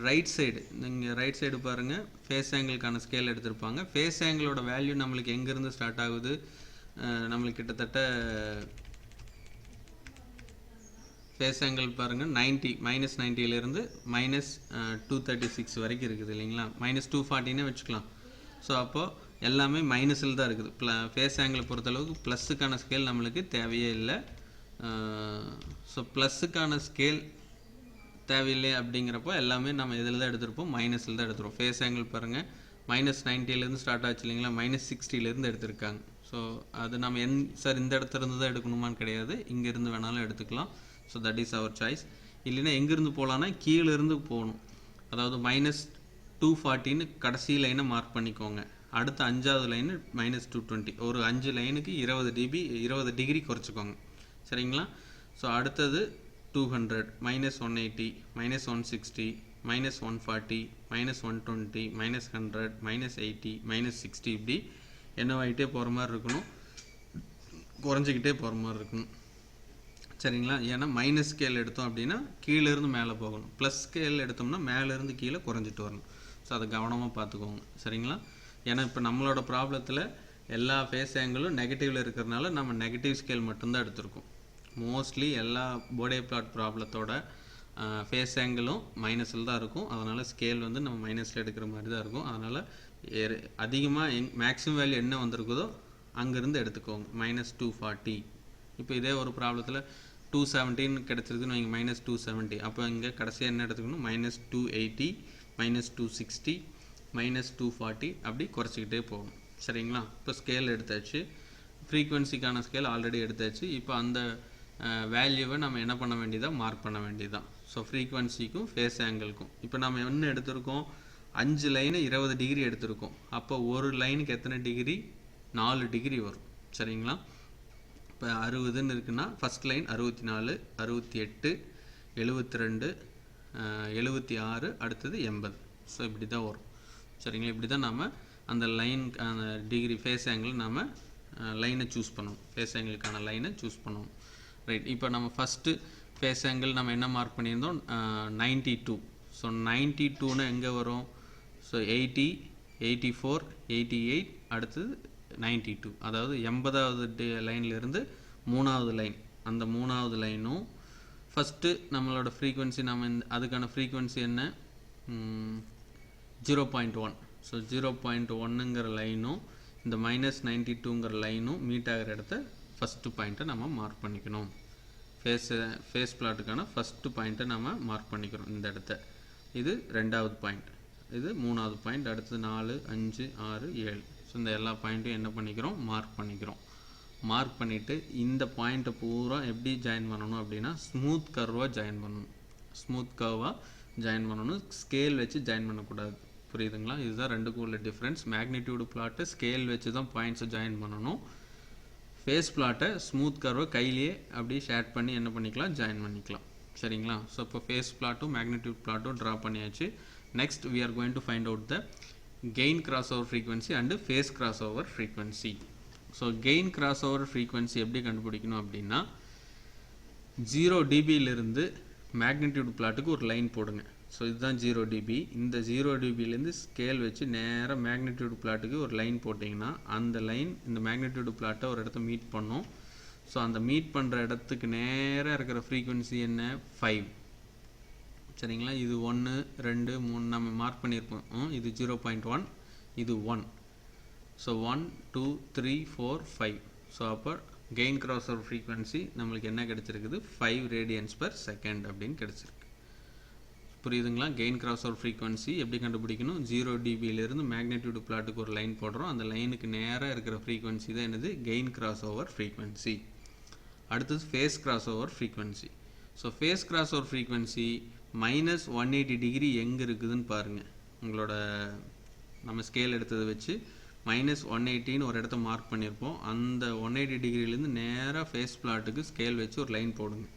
ரைட் சைடு, நீங்கள் ரைட் சைடு பாருங்கள், ஃபேஸ் ஆங்கிளுக்கான ஸ்கேல் எடுத்திருப்பாங்க. ஃபேஸ் ஆங்கிளோட வேல்யூ நம்மளுக்கு எங்கேருந்து ஸ்டார்ட் ஆகுது, நம்மளுக்கு கிட்டத்தட்ட ஃபேஸ் ஆங்கிள் பாருங்கள் -90லேருந்து -236 வரைக்கும் இருக்குது இல்லைங்களா. -240னே வச்சுக்கலாம். ஸோ அப்போது எல்லாமே மைனஸில் தான் இருக்குது. ஃபேஸ் ஆங்கிளை பொறுத்தளவுக்கு ப்ளஸ்ஸுக்கான ஸ்கேல் நம்மளுக்கு தேவையே இல்லை. ஸோ ப்ளஸ்ஸுக்கான ஸ்கேல் தேவையில்லை அப்படிங்கிறப்போ எல்லாமே நம்ம இதில் தான் எடுத்திருப்போம், மைனஸில் தான் எடுத்துருவோம். ஃபேஸ் ஆங்கிள் பாருங்கள் -90லேருந்து ஸ்டார்ட் ஆச்சு இல்லைங்களா, -60லேருந்து எடுத்திருக்காங்க. ஸோ அது நம்ம சார் இந்த இடத்துலேருந்து தான் எடுக்கணுமான்னு கிடையாது, இங்கேருந்து வேணாலும் எடுத்துக்கலாம். So that is our choice. இல்லைன்னா எங்கேருந்து போகலான்னா கீழேருந்து போகணும். அதாவது -240ன்னு கடைசி லைனை மார்க் பண்ணிக்கோங்க. அடுத்த 5வது லைனு -220. ஒரு 5 லைனுக்கு 20 டிகிரி குறைச்சிக்கோங்க. சரிங்களா. ஸோ அடுத்தது 200, -180, -160, -140, -120, -100, -80, -60 இப்படி என்னவாகிட்டே போகிற மாதிரி இருக்கணும், குறைஞ்சிக்கிட்டே போகிற மாதிரி இருக்கணும். சரிங்களா. ஏன்னா மைனஸ் ஸ்கேல் எடுத்தோம் அப்படின்னா கீழேருந்து மேலே போகணும், ப்ளஸ் ஸ்கேல் எடுத்தோம்னா மேலேருந்து கீழே குறைஞ்சிட்டு வரணும். ஸோ அதை கவனமாக பார்த்துக்கோங்க. சரிங்களா. ஏன்னா இப்போ நம்மளோட ப்ராப்ளத்தில் எல்லா ஃபேஸ் ஆங்கிளும் நெகட்டிவில் இருக்கிறதுனால நம்ம நெகட்டிவ் ஸ்கேல் மட்டும்தான் எடுத்திருக்கோம். மோஸ்ட்லி எல்லா போடே பிளாட் ப்ராப்ளத்தோட ஃபேஸ் ஆங்கிளும் மைனஸில் தான் இருக்கும். அதனால் ஸ்கேல் வந்து நம்ம மைனஸில் எடுக்கிற மாதிரி தான் இருக்கும். அதனால் அதிகமாக மேக்ஸிமம் வேல்யூ என்ன வந்திருக்குதோ அங்கேருந்து எடுத்துக்கோங்க. -240. இப்போ இதே ஒரு ப்ராப்ளத்தில் 217 கிடச்சிருக்குன்னு வைங்க, -270. அப்போ இங்கே கடைசியாக என்ன எடுத்துக்கணும், -280, -260, -240 அப்படி குறைச்சிக்கிட்டே போகணும். சரிங்களா? இப்போ ஸ்கேல் எடுத்தாச்சு, ஃப்ரீக்வன்சிக்கான ஸ்கேல் ஆல்ரெடி எடுத்தாச்சு. இப்போ அந்த வேல்யூவை நம்ம என்ன பண்ண வேண்டியதாக மார்க் பண்ண வேண்டியதான். ஸோ ஃப்ரீக்வன்சிக்கும் ஃபேஸ் ஆங்கிளுக்கும் இப்போ நம்ம என்ன எடுத்திருக்கோம், 5 லைனு 20 டிகிரி எடுத்திருக்கோம். அப்போ ஒரு லைனுக்கு எத்தனை டிகிரி, 4 டிகிரி வரும். சரிங்களா? இப்போ 60ன்னு இருக்குன்னா ஃபஸ்ட் லைன் 64, 68, 72, 76, அடுத்தது 80. ஸோ இப்படி தான் வரும். சரிங்களா? இப்படி தான் நம்ம அந்த லைன் அந்த டிகிரி ஃபேஸ் ஆங்கிள் நம்ம லைனை சூஸ் பண்ணணும். ஃபேஸ் ஆங்கிளுக்கான லைனை சூஸ் பண்ணணும். ரைட். இப்போ நம்ம ஃபஸ்ட்டு ஃபேஸ் ஆங்கிள் நம்ம என்ன மார்க் பண்ணியிருந்தோம், 92. ஸோ 92ன்னு எங்கே வரும், ஸோ 80, 84, 88, அடுத்தது 92. அதாவது 80வது லைன்லேருந்து 3வது லைன், அந்த 3வது லைனும் ஃபஸ்ட்டு நம்மளோட ஃப்ரீக்வன்சி நம்ம அதுக்கான ஃப்ரீக்வன்சி என்ன, 0.1. ஸோ 0.1ங்கிற லைனும் இந்த -92ங்கிற லைனும் மீட் ஆகிற இடத்த ஃபஸ்ட்டு பாயிண்ட்டை நம்ம மார்க் பண்ணிக்கணும். ஃபேஸ் பிளாட்டுக்கான ஃபஸ்ட்டு பாயிண்ட்டை நம்ம மார்க் பண்ணிக்கிறோம் இந்த இடத்த. இது 2வது பாயிண்ட், இது 3வது பாயிண்ட், அடுத்தது 4, 5, 6, 7. ஸோ இந்த எல்லா பாயிண்ட்டும் என்ன பண்ணிக்கிறோம், மார்க் பண்ணிக்கிறோம். மார்க் பண்ணிவிட்டு இந்த பாயிண்ட்டை பூரா எப்படி ஜாயின் பண்ணணும் அப்படின்னா ஸ்மூத் கர்வாக ஜாயின் பண்ணணும். ஸ்மூத் கர்வாக ஜாயின் பண்ணணும், ஸ்கேல் வச்சு ஜாயின் பண்ணக்கூடாது. புரியுதுங்களா? இதுதான் ரெண்டுக்கும் உள்ள டிஃப்ரென்ஸ். மேக்னிடியூடு பிளாட்டை ஸ்கேல் வச்சு தான் பாயிண்ட்ஸை ஜாயின் பண்ணணும். ஃபேஸ் பிளாட்டை ஸ்மூத் கர்வை கையிலேயே அப்படியே ஷேட் பண்ணி என்ன பண்ணிக்கலாம், ஜாயின் பண்ணிக்கலாம். சரிங்களா? ஸோ இப்போ ஃபேஸ் பிளாட்டும் மேக்னிடியூட் பிளாட்டும் ட்ரா பண்ணியாச்சு. Next we are going to find out the gain crossover frequency and phase crossover frequency. So gain crossover frequency எப்படி கண்டுபிடிக்கணும் அப்படின்னா 0 dBயிலிருந்து மேக்னிடியூட் பிளாட்டுக்கு ஒரு லைன் போடுங்க. ஸோ இதுதான் 0 dB. இந்த 0 dBயிலேருந்து ஸ்கேல் வச்சு நேராக மேக்னிடியூட் பிளாட்டுக்கு ஒரு லைன் போட்டிங்கன்னா அந்த லைன் இந்த மேக்னிடியூட் பிளாட்டை ஒரு இடத்த மீட் பண்ணும். ஸோ அந்த மீட் பண்ணுற இடத்துக்கு நேராக இருக்கிற ஃப்ரீக்வன்சி என்ன, 5. சரிங்களா? இது 1, 2, 3 நம்ம மார்க் பண்ணியிருப்போம். இது 0.1, இது 1. ஸோ 1, 2, 3, 4, 5. ஸோ அப்போ கெயின் crossover frequency நம்மளுக்கு என்ன கிடச்சிருக்குது, 5 radians per second அப்படின்னு கிடச்சிருக்கு. புரியுதுங்களா? கெயின் crossover frequency எப்படி கண்டுபிடிக்கணும், 0 dBயிலிருந்து மேக்னிடியூட் பிளாட்டுக்கு ஒரு லைன் போடுறோம். அந்த லைனுக்கு நேராக இருக்கிற ஃப்ரீக்வன்சி தான் என்னது, கெயின் crossover frequency. அடுத்தது phase crossover frequency. So phase crossover frequency -180 degree எங்கே இருக்குதுன்னு பாருங்கள். உங்களோட நம்ம ஸ்கேல் எடுத்ததை வச்சு -180ன்னு ஒரு இடத்த மார்க் பண்ணியிருப்போம். அந்த 180 டிகிரிலேருந்து நேராக ஃபேஸ் பிளாட்டுக்கு ஸ்கேல் வச்சு ஒரு லைன் போடுங்க.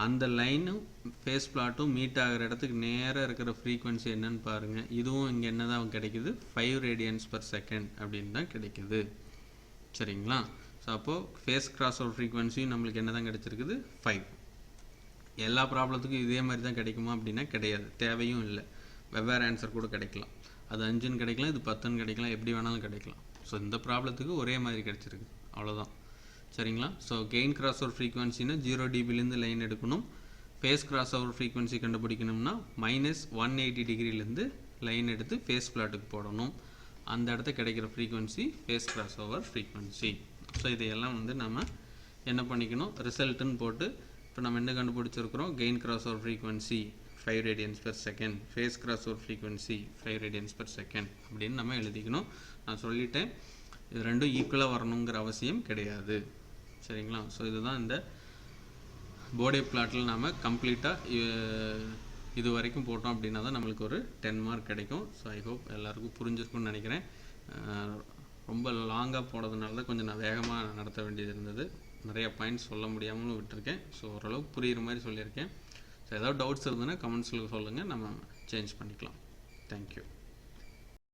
அந்த லைனும் ஃபேஸ் பிளாட்டும் மீட் ஆகிற இடத்துக்கு நேராக இருக்கிற ஃப்ரீக்வன்சி என்னன்னு பாருங்கள். இதுவும் இங்கே என்ன தான் கிடைக்குது, 5 radians per second அப்படின்னு தான் கிடைக்குது. சரிங்களா? ஸோ அப்போது ஃபேஸ் crossover frequency நம்மளுக்கு என்ன தான் கிடைச்சிருக்குது, 5. எல்லா ப்ராப்ளத்துக்கும் இதே மாதிரி தான் கிடைக்குமா அப்படின்னா கிடையாது, தேவையும் இல்லை. வெவ்வேறு ஆன்சர் கூட கிடைக்கலாம். அது 5ன்னு கிடைக்கலாம், இது 10ன்னு கிடைக்கலாம், எப்படி வேணாலும் கிடைக்கலாம். ஸோ இந்த ப்ராப்ளத்துக்கு ஒரே மாதிரி கிடைச்சிருக்கு, அவ்வளோதான். சரிங்களா? ஸோ கெயின் crossover frequencyனா 0 dBலேருந்து லைன் எடுக்கணும். ஃபேஸ் crossover frequency கண்டுபிடிக்கணும்னா -180 டிகிரிலேருந்து லைன் எடுத்து ஃபேஸ் பிளாட்டுக்கு போடணும். அந்த இடத்த கிடைக்கிற frequency phase crossover frequency. So இதையெல்லாம் நம்ம என்ன பண்ணிக்கணும், ரிசல்ட்டுன்னு போட்டு இப்போ நம்ம என்ன கண்டுபிடிச்சிருக்கிறோம், gain crossover frequency 5 radians per second, phase crossover frequency 5 radians per second அப்படின்னு நம்ம எழுதிக்கணும். நான் சொல்லிட்டேன், இது ரெண்டும் ஈக்குவலாக வரணுங்கிற அவசியம் கிடையாது. சரிங்களா? ஸோ இதுதான் இந்த போர்டே பிளாட்டில் நாம் கம்ப்ளீட்டாக இது வரைக்கும் போட்டோம் அப்படின்னா தான் நம்மளுக்கு ஒரு 10 மார்க் கிடைக்கும். ஸோ ஐ ஹோப் எல்லாருக்கும் புரிஞ்சிருக்குன்னு நினைக்கிறேன். ரொம்ப லாங்காக போனதுனால தான் கொஞ்சம் நான் வேகமாக நடத்த வேண்டியது இருந்தது. நிறைய பாயிண்ட்ஸ் சொல்ல முடியாமலும் விட்டுருக்கேன். ஸோ ஓரளவுக்கு புரிகிற மாதிரி சொல்லியிருக்கேன். ஸோ ஏதாவது டவுட்ஸ் இருந்ததுன்னா கமெண்ட்ஸில் சொல்லுங்கள், நம்ம சேஞ்ச் பண்ணிக்கலாம். தேங்க்யூ.